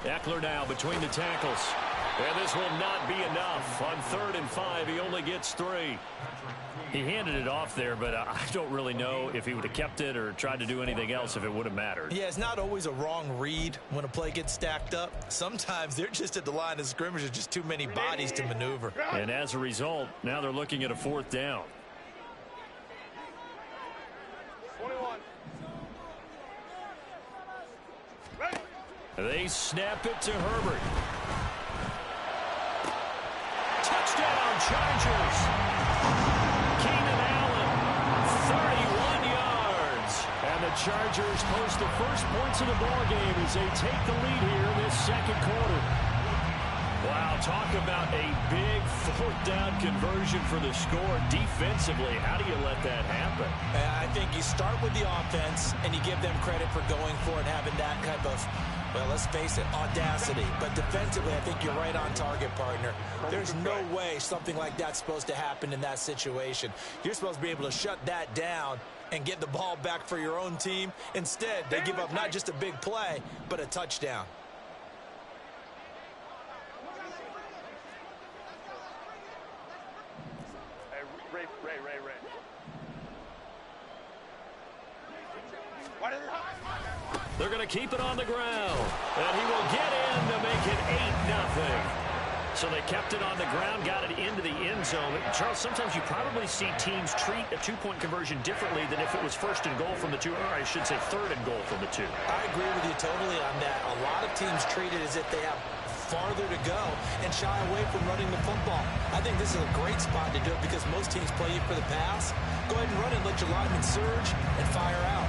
Eckler now between the tackles. And this will not be enough. On 3rd and 5, he only gets 3. He handed it off there, but I don't really know if he would have kept it or tried to do anything else if it would have mattered. Yeah, it's not always a wrong read when a play gets stacked up. Sometimes they're just at the line of scrimmage. There's just too many bodies to maneuver. And as a result, now they're looking at a 4th down. 21. They snap it to Herbert. Touchdown, Chargers. Keenan Allen, 31 yards. And the Chargers post the first points of the ballgame as they take the lead here in this 2nd quarter. Wow, talk about a big 4th down conversion for the score. Defensively, how do you let that happen? I think you start with the offense and you give them credit for going for it, having that type of, well, let's face it, audacity. But defensively, I think you're right on target, partner. There's no way something like that's supposed to happen in that situation. You're supposed to be able to shut that down and get the ball back for your own team. Instead, they give up not just a big play, but a touchdown. Ray. They're going to keep it on the ground. And he will get in to make it 8-0. So they kept it on the ground, got it into the end zone. Charles, sometimes you probably see teams treat a 2-point conversion differently than if it was 1st and goal from the 2, or I should say 3rd and goal from the 2. I agree with you totally on that. A lot of teams treat it as if they have farther to go and shy away from running the football. I think this is a great spot to do it because most teams play you for the pass. Go ahead and run it, let your linemen surge, and fire out.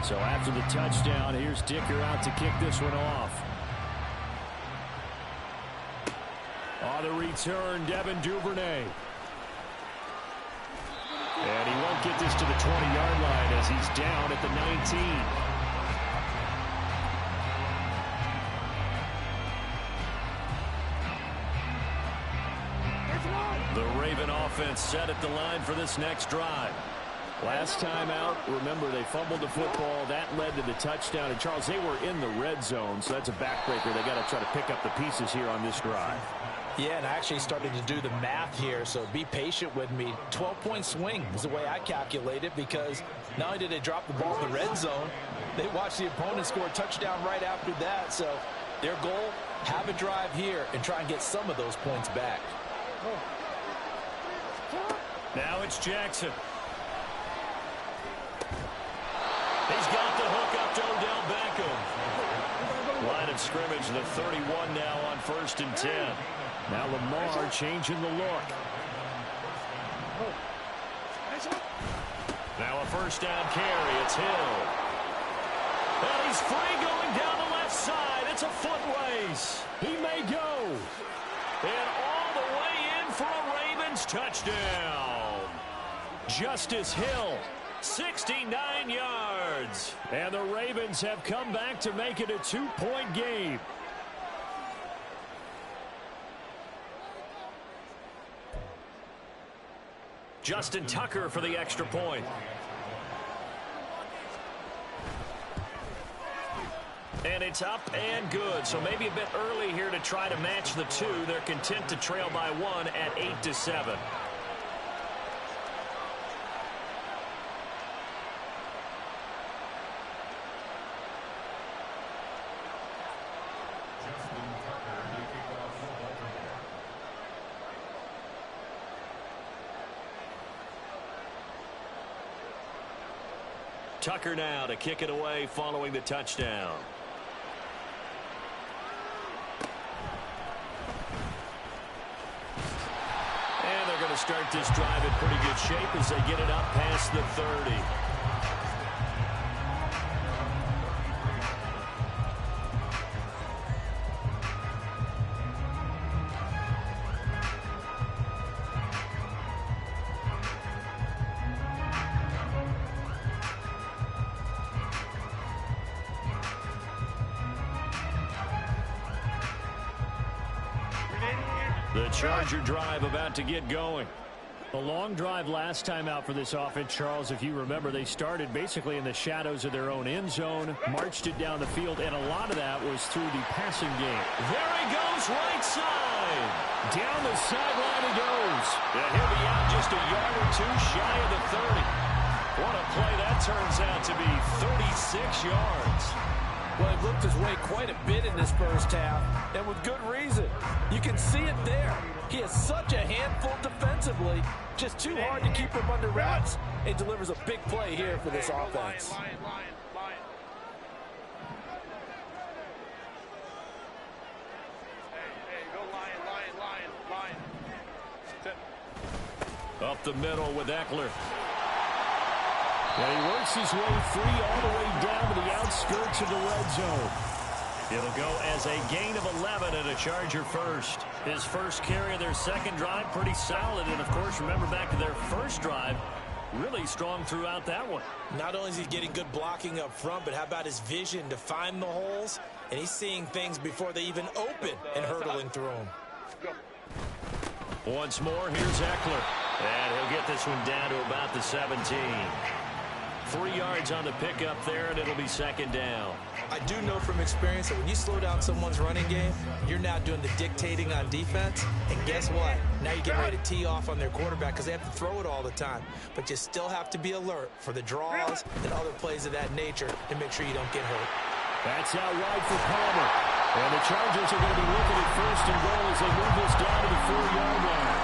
So after the touchdown, here's Dicker out to kick this one off. On the return, Devin Duvernay. And he won't get this to the 20-yard line as he's down at the 19. The Raven offense set at the line for this next drive. Last time out, remember, they fumbled the football. That led to the touchdown. And, Charles, they were in the red zone, so that's a backbreaker. They got to try to pick up the pieces here on this drive. Yeah, and I actually started to do the math here, so be patient with me. 12-point swing is the way I calculate it, because not only did they drop the ball in the red zone, they watched the opponent score a touchdown right after that. So their goal, have a drive here and try and get some of those points back. Now it's Jackson. He's got the hook up to Odell Beckham. Line of scrimmage, the 31 now on 1st and 10. Now Lamar changing the look. Now a first down carry. It's Hill. And he's free going down the left side. It's a foot race. He may go. And all the way in for a Ravens touchdown. Justice Hill, 69 yards. And the Ravens have come back to make it a 2-point game. Justin Tucker for the extra point. And it's up and good. So maybe a bit early here to try to match the two. They're content to trail by 1 at 8-7. Tucker now to kick it away following the touchdown. And they're going to start this drive in pretty good shape as they get it up past the 30. The Charger drive about to get going. A long drive last time out for this offense, Charles. If you remember, they started basically in the shadows of their own end zone, marched it down the field, and a lot of that was through the passing game. There he goes, right side. Down the sideline he goes. And he'll be out just a yard or two shy of the 30. What a play that turns out to be, 36 yards. Well, he looked his way quite a bit in this first half, and with good reason. You can see it there. He is such a handful defensively, just too hard to keep him under wraps. He delivers a big play here for this offense. Up the middle with Eckler. And he works his way free all the way down to the outskirts of the red zone. It'll go as a gain of 11 and a Charger first. His first carry of their second drive, pretty solid. And, of course, remember back to their first drive, really strong throughout that one. Not only is he getting good blocking up front, but how about his vision to find the holes? And he's seeing things before they even open and hurdling through them. Once more, here's Eckler. And he'll get this one down to about the 17. 3 yards on the pickup there, and it'll be second down. I do know from experience that when you slow down someone's running game, you're now doing the dictating on defense. And guess what? Now you get ready to tee off on their quarterback because they have to throw it all the time. But you still have to be alert for the draws and other plays of that nature to make sure you don't get hurt. That's out wide for Palmer. And the Chargers are going to be looking at first and goal as they move this down to the 4-yard line.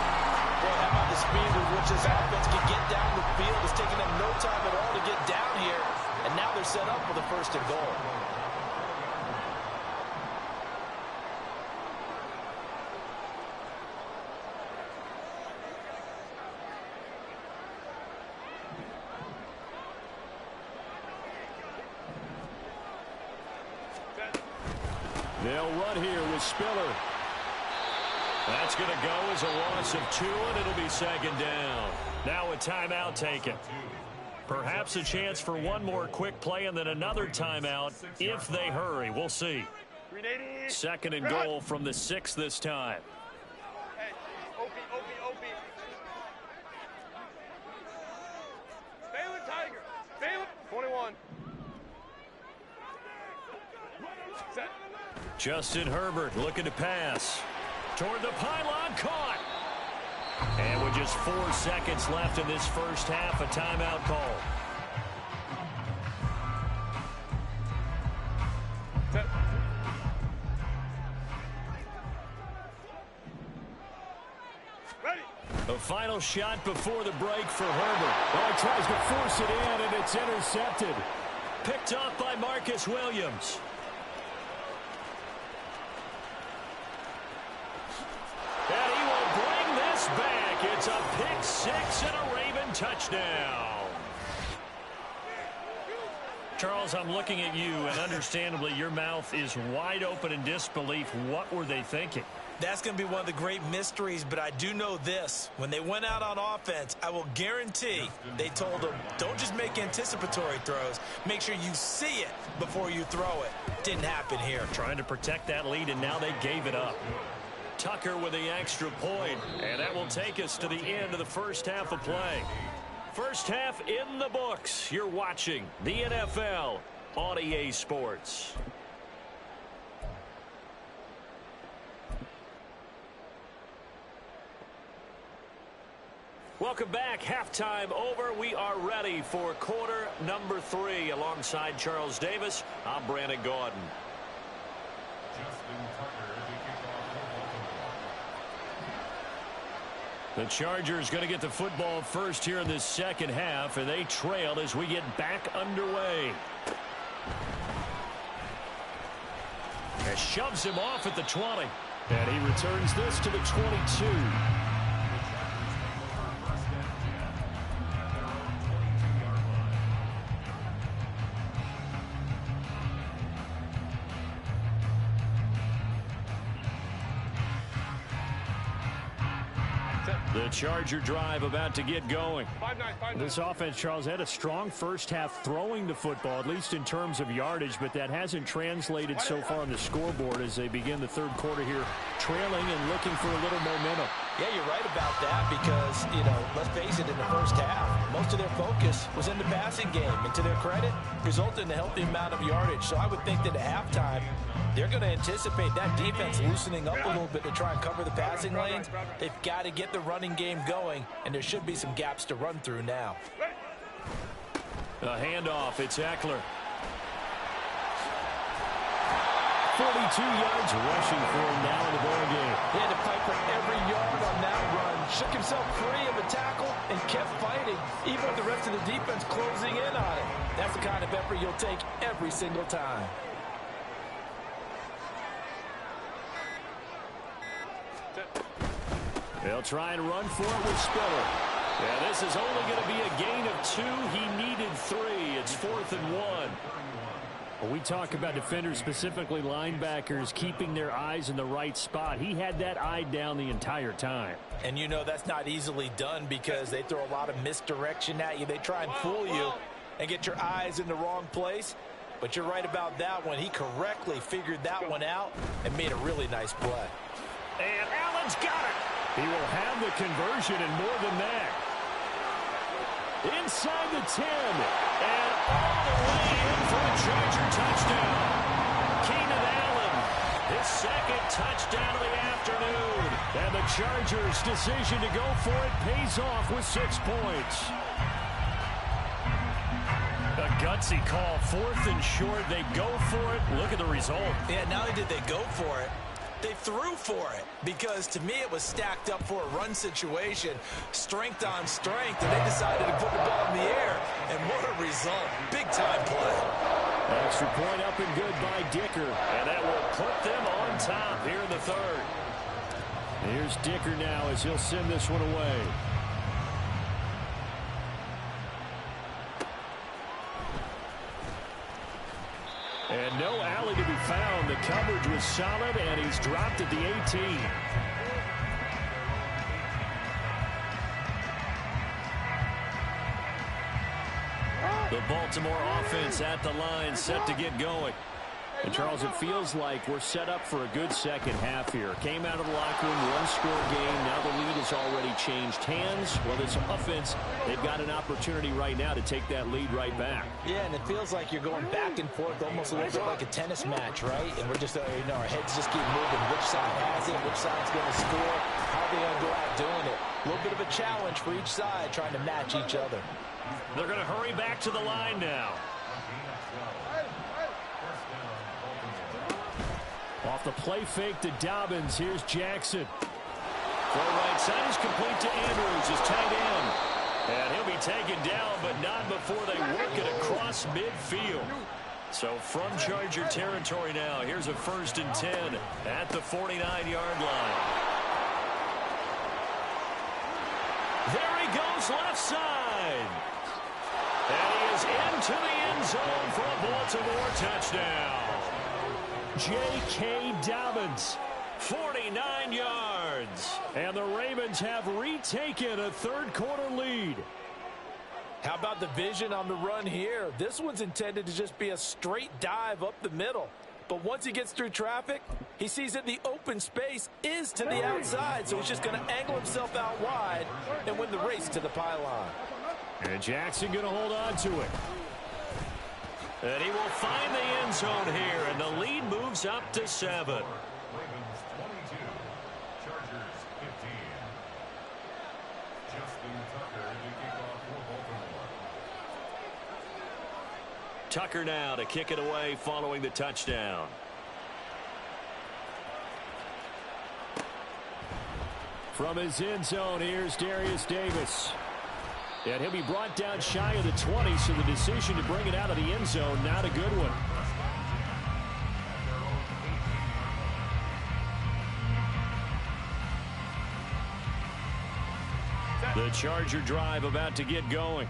Well, how about the speed with which this offense can get down the field? It's taking them no time at all to get down here. And now they're set up for the first and goal. They'll run here with Spiller. That's going to go as a loss of 2, and it'll be second down. Now a timeout taken. Perhaps a chance for one more quick play and then another timeout if they hurry. We'll see. Second and goal from the 6 this time. Hey, Opie. Baylor Tiger. Baylor 21. Set. Justin Herbert looking to pass. toward the pylon, caught. And with just 4 seconds left in this first half, a timeout call. A final shot before the break for Herbert. Oh, he tries to force it in, and it's intercepted. Picked off by Marcus Williams. And he will bring this back. It's a pick six and a Raven touchdown. Charles, I'm looking at you, and understandably, your mouth is wide open in disbelief. What were they thinking? That's going to be one of the great mysteries, but I do know this. When they went out on offense, I will guarantee they told them, don't just make anticipatory throws. Make sure you see it before you throw it. Didn't happen here. Trying to protect that lead, and now they gave it up. Tucker with the extra point, and that will take us to the end of the first half of play. First half in the books. You're watching the NFL on EA Sports. Welcome back. Halftime over. We are ready for quarter number 3. Alongside Charles Davis, I'm Brandon Gaudin. The Chargers going to get the football first here in this second half, and they trail as we get back underway. And shoves him off at the 20. And he returns this to the 22. The Charger drive about to get going. 5-9. This offense, Charles, had a strong first half throwing the football, at least in terms of yardage, but that hasn't translated so far on the scoreboard as they begin the third quarter here, trailing and looking for a little momentum. Yeah, you're right about that because, let's face it, in the first half, most of their focus was in the passing game. And to their credit, resulted in a healthy amount of yardage. So I would think that at halftime, they're going to anticipate that defense loosening up a little bit to try and cover the passing lanes. They've got to get the running game going, and there should be some gaps to run through now. A handoff. It's Eckler. 42 yards rushing for him now in the ball game. He had to fight for every yard on that run. Shook himself free of a tackle and kept fighting, even with the rest of the defense closing in on it. That's the kind of effort you'll take every single time. They'll try and run for it with Spiller. Yeah, this is only going to be a gain of 2. He needed 3. It's 4th and 1. Well, we talk about defenders, specifically linebackers, keeping their eyes in the right spot. He had that eye down the entire time. And that's not easily done because they throw a lot of misdirection at you. They try and fool you and get your eyes in the wrong place. But you're right about that one. He correctly figured that one out and made a really nice play. And Allen's got it. He will have the conversion and more than that. Inside the 10. And all the way in for a Charger touchdown. Keenan Allen, his second touchdown of the afternoon. And the Chargers' decision to go for it pays off with 6 points. A gutsy call. 4th and short. They go for it. Look at the result. Yeah, not only did they go for it, they threw for it because, to me, it was stacked up for a run situation, strength on strength, and they decided to put the ball in the air. And what a result. Big-time play. Extra point up and good by Dicker. And that will put them on top here in the third. Here's Dicker now as he'll send this one away. And no alley to be found. The coverage was solid, and he's dropped at the 18. The Baltimore offense at the line, set to get going. And, Charles, it feels like we're set up for a good second half here. Came out of the locker room, one-score game. Now the lead has already changed hands. Well, this offense, they've got an opportunity right now to take that lead right back. Yeah, and it feels like you're going back and forth almost a little bit like a tennis match, right? And we're just, our heads just keep moving. Which side has it? Which side's going to score? How are they going to go out doing it? A little bit of a challenge for each side trying to match each other. They're going to hurry back to the line now. Off the play fake to Dobbins. Here's Jackson. Throw right side is complete to Andrews, his tight end. And he'll be taken down, but not before they work it across midfield. So from Charger territory now, here's a 1st and 10 at the 49-yard line. There he goes left side. And he is into the end zone for a Baltimore touchdown. J.K. Dobbins, 49 yards. And the Ravens have retaken a third-quarter lead. How about the vision on the run here? This one's intended to just be a straight dive up the middle. But once he gets through traffic, he sees that the open space is to the outside, so he's just going to angle himself out wide and win the race to the pylon. And Jackson going to hold on to it. And he will find the end zone here, and the lead moves up to 7. Ravens 22, Chargers 15. Justin Tucker to kick off for Baltimore. Tucker now to kick it away following the touchdown. From his end zone, here's Darius Davis. And he'll be brought down shy of the 20, so the decision to bring it out of the end zone, not a good one. The Charger drive about to get going.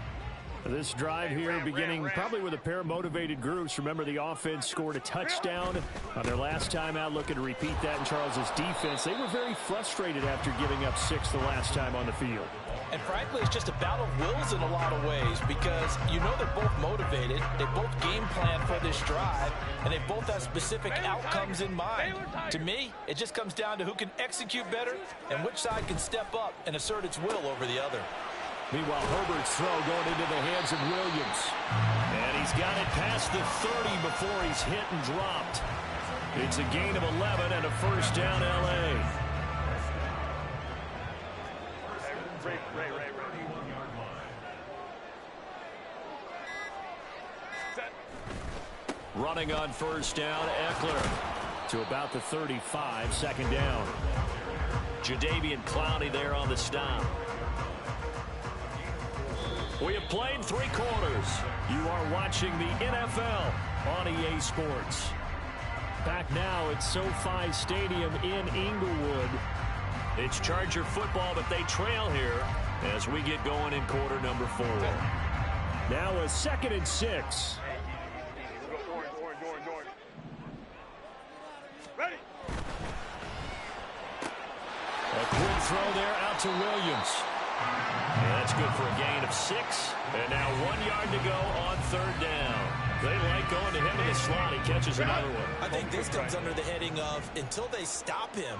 This drive here beginning probably with a pair of motivated groups. Remember, the offense scored a touchdown on their last time out. Looking to repeat that in Charles's defense. They were very frustrated after giving up 6 the last time on the field. And frankly, it's just a battle of wills in a lot of ways because you know they're both motivated. They both game plan for this drive, and they both have specific outcomes in mind. To me, it just comes down to who can execute better and which side can step up and assert its will over the other. Meanwhile, Herbert's throw going into the hands of Williams. And he's got it past the 30 before he's hit and dropped. It's a gain of 11 and a first down, L.A. Running on first down, Eckler to about the 35, 2nd down. Jadeveon Clowney there on the stop. We have played 3 quarters. You are watching the NFL on EA Sports. Back now at SoFi Stadium in Inglewood. It's Charger football, but they trail here as we get going in quarter number 4. Now a 2nd and 6. Ready. A quick throw there out to Williams. And that's good for a gain of 6. And now 1 yard to go on 3rd down. They like going to him in the slot. He catches another one. I think this comes under the heading of until they stop him,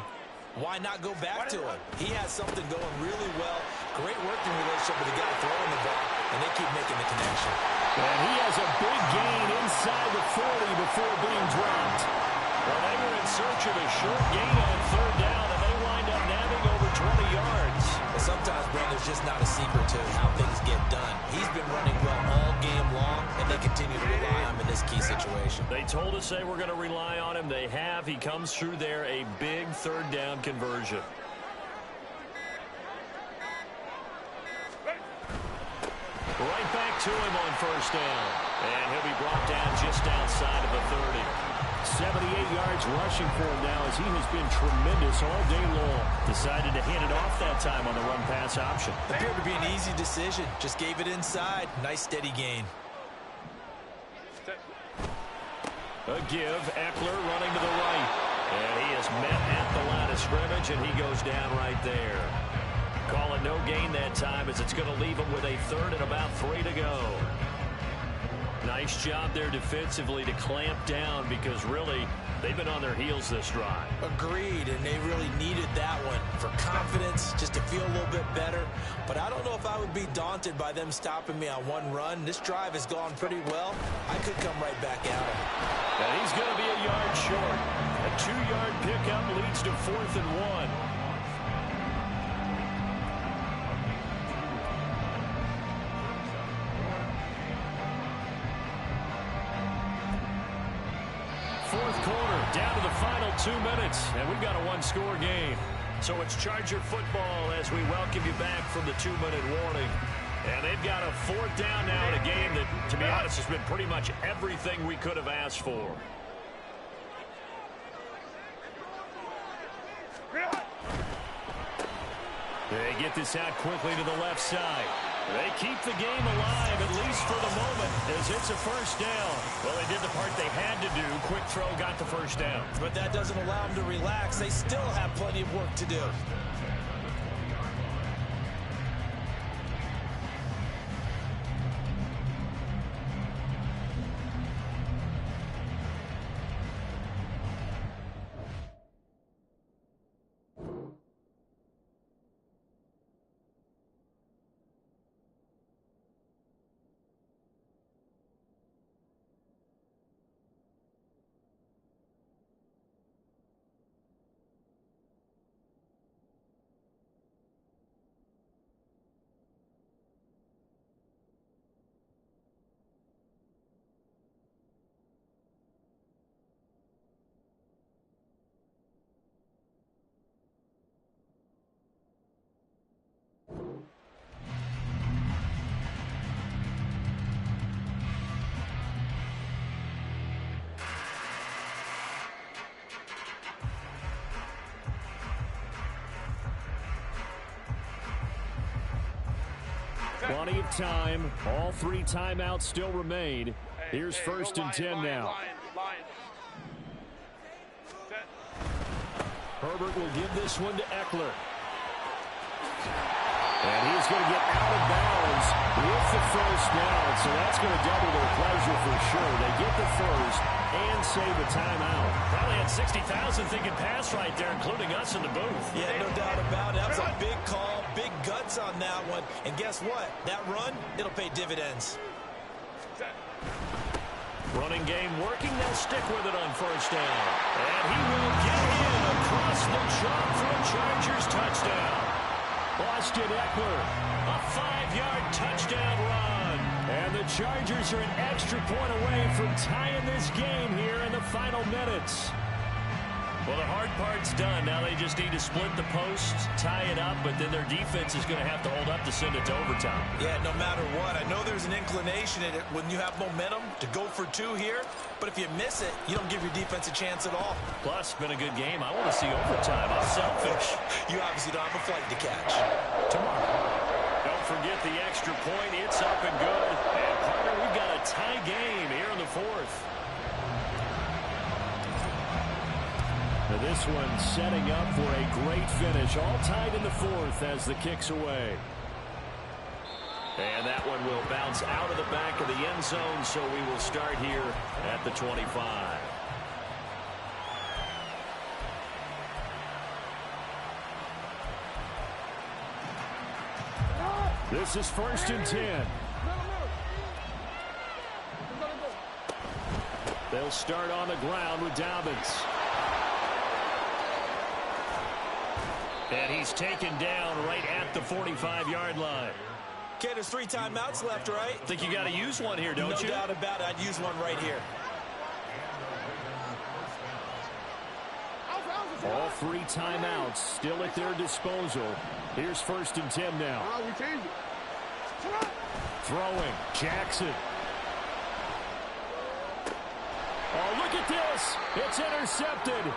why not go back to him? He has something going really well. Great working relationship with the guy throwing the ball, and they keep making the connection. And he has a big gain inside the 40 before being dropped. Well, they were in search of a short gain on 3rd down, and they wind up nabbing over 20 yards. Well, sometimes, Brent, there's just not a secret to how things get done. He's been running well all game long, and they continue to rely on him in this key situation. They told us they were going to rely on him. They have. He comes through there, a big 3rd down conversion. Right back to him on 1st down. And he'll be brought down just outside of the 30. 78 yards rushing for him now as he has been tremendous all day long. Decided to hand it off that time on the run-pass option. Appeared to be an easy decision. Just gave it inside. Nice steady gain. A give. Eckler running to the right. And he is met at the line of scrimmage, and he goes down right there. Call it no gain that time as it's going to leave him with a 3rd and about 3 to go. Nice job there defensively to clamp down because really they've been on their heels this drive. Agreed, and they really needed that one for confidence, just to feel a little bit better. But I don't know if I would be daunted by them stopping me on one run. This drive has gone pretty well. I could come right back at him. And he's going to be a yard short. A 2-yard pickup leads to 4th and 1. Fourth quarter, down to the final 2 minutes, and we've got a one-score game. So it's Charger football as we welcome you back from the 2-minute warning. And they've got a 4th down now in a game that, to be honest, has been pretty much everything we could have asked for. They get this out quickly to the left side. They keep the game alive, at least for the moment, as it's a first down. Well, they did the part they had to do. Quick throw got the first down. But that doesn't allow them to relax. They still have plenty of work to do. Plenty of time. All 3 timeouts still remain. Here's 1st and 10 now. Herbert will give this one to Eckler. And he's going to get out of bounds with the first down. So that's going to double their pleasure for sure. They get the first and save a timeout. Probably had 60,000 thinking pass right there, including us in the booth. Yeah, no doubt about it. That was a big call, big guts on that one. And guess what? That run, it'll pay dividends. Running game working. They'll stick with it on first down. And he will get in across the chalk for a Chargers touchdown. Austin Eckler, a 5-yard touchdown run. And the Chargers are an extra point away from tying this game here in the final minutes. Well, the hard part's done. Now they just need to split the posts, tie it up, but then their defense is going to have to hold up to send it to overtime. Yeah, no matter what. I know there's an inclination in it when you have momentum to go for 2 here, but if you miss it, you don't give your defense a chance at all. Plus, it's been a good game. I want to see overtime. I'm selfish. You obviously don't have a flight to catch. Tomorrow. Don't forget the extra point. It's up and good. And, partner, we've got a tie game here in the 4th. This one setting up for a great finish. All tied in the 4th as the kick's away. And that one will bounce out of the back of the end zone, so we will start here at the 25. This is 1st and 10. They'll start on the ground with Dobbins. And he's taken down right at the 45-yard line. Okay, there's 3 timeouts left, right? I think you got to use one here, don't you? No doubt about it. I'd use one right here. All 3 timeouts still at their disposal. Here's 1st and 10 now. Throwing, Jackson. Oh, look at this. It's intercepted.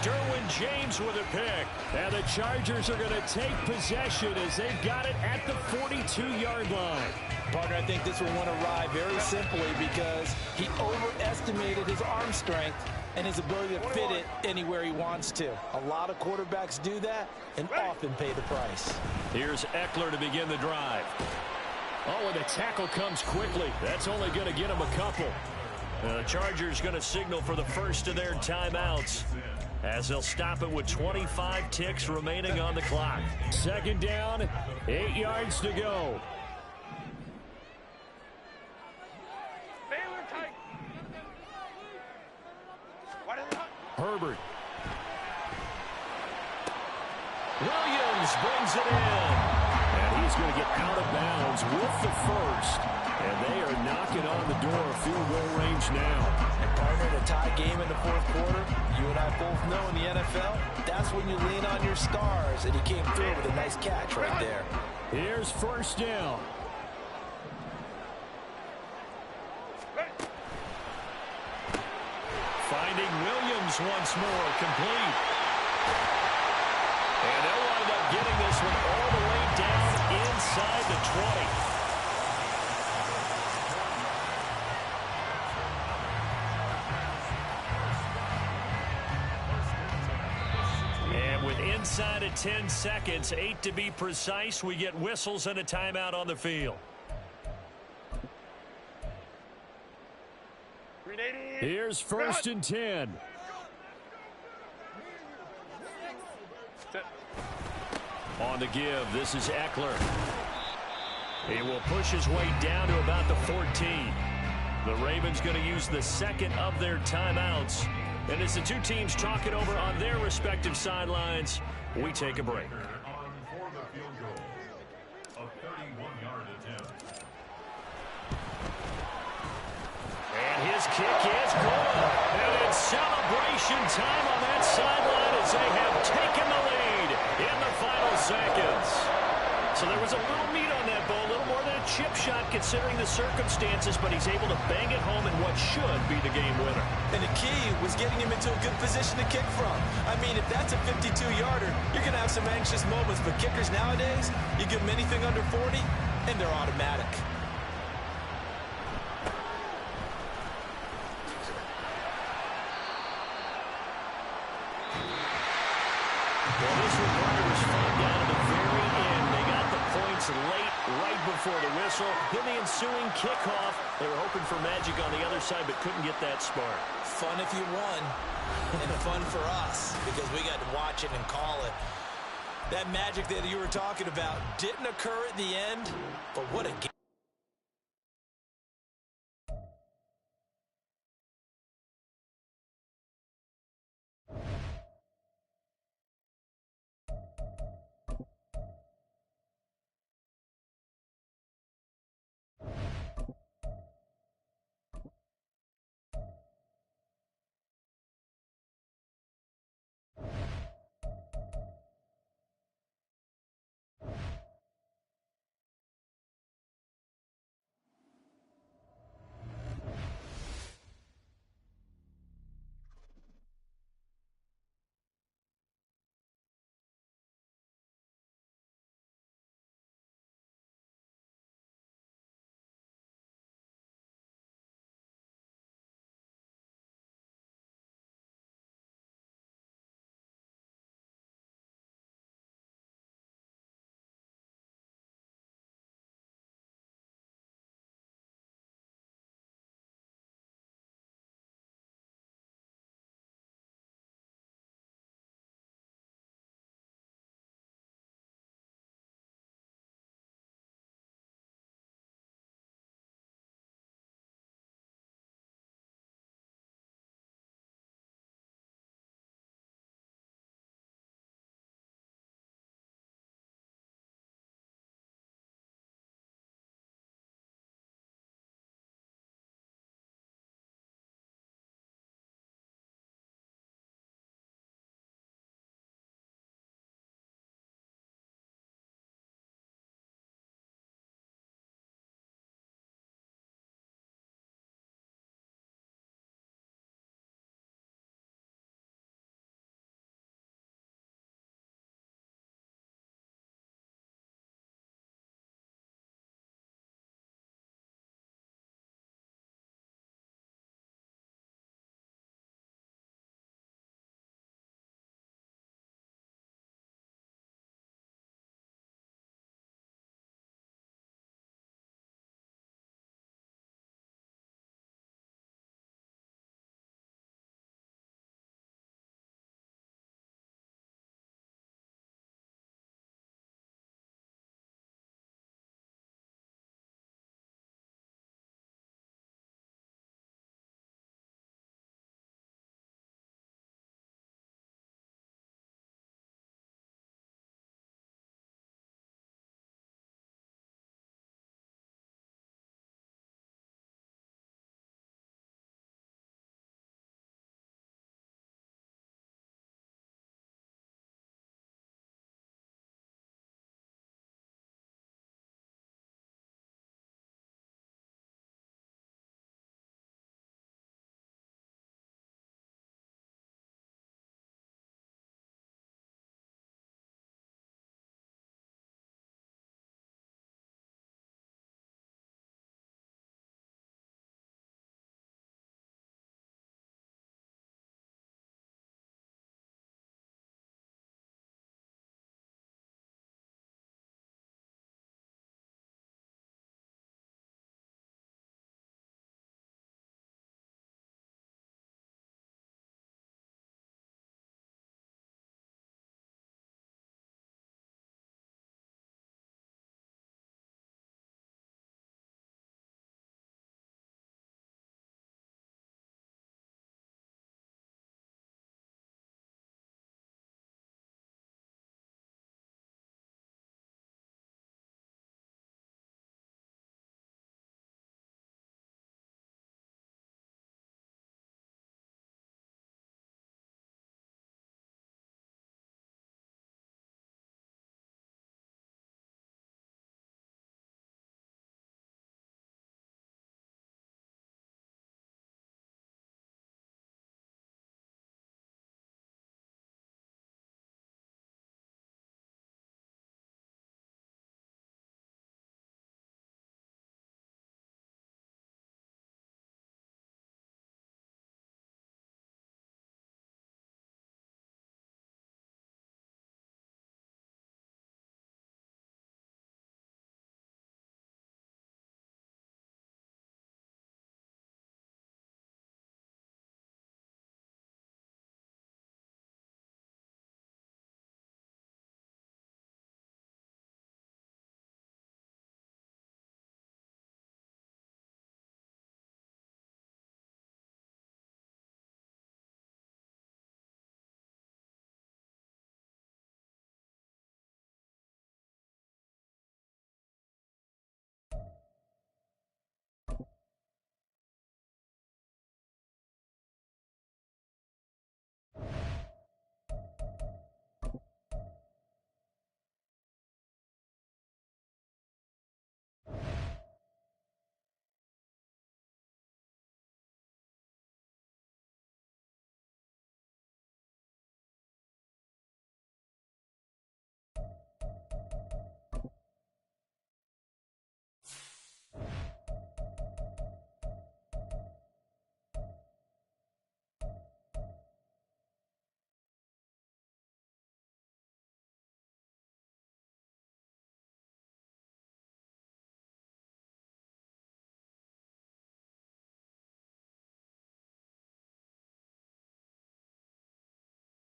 Derwin James with a pick. And the Chargers are going to take possession as they've got it at the 42-yard line. Partner, I think this one went awry very simply because he overestimated his arm strength and his ability to fit it anywhere he wants to. A lot of quarterbacks do that and often pay the price. Here's Eckler to begin the drive. Oh, and the tackle comes quickly. That's only going to get him a couple. The Chargers going to signal for the first of their timeouts as they'll stop it with 25 ticks remaining on the clock. Second down, 8 yards to go. Herbert. Williams brings it in. And he's going to get out of bounds with the first. And they are knocking on the door of field goal range now. And partner, in a tie game in the fourth quarter, you and I both know in the NFL, that's when you lean on your stars. And he came through with a nice catch right there. Here's first down. Finding Williams once more, complete. And they'll wind up getting this one all the way down inside the 20. And with inside of 10 seconds, 8 to be precise, we get whistles and a timeout on the field. Here's first and 10. On the give, this is Eckler. He will push his way down to about the 14. The Ravens going to use the second of their timeouts. And as the two teams talk it over on their respective sidelines, we take a break. For the field goal, a 31-yard attempt. And his kick is good. And it's celebration time on that sideline as they have taken the lead in the final seconds. So there was a little meat on that ball, a little more than a chip shot considering the circumstances, but he's able to bang it home in what should be the game winner. And the key was getting him into a good position to kick from. I mean, if that's a 52-yarder, you're going to have some anxious moments, but kickers nowadays, you give them anything under 40, and they're automatic. Well, this one, Parker, was fun down at the very end. They got the points late, right before the whistle. Then the ensuing kickoff. They were hoping for magic on the other side, but couldn't get that spark. Fun if you won, and fun for us, because we got to watch it and call it. That magic that you were talking about didn't occur at the end, but what a game.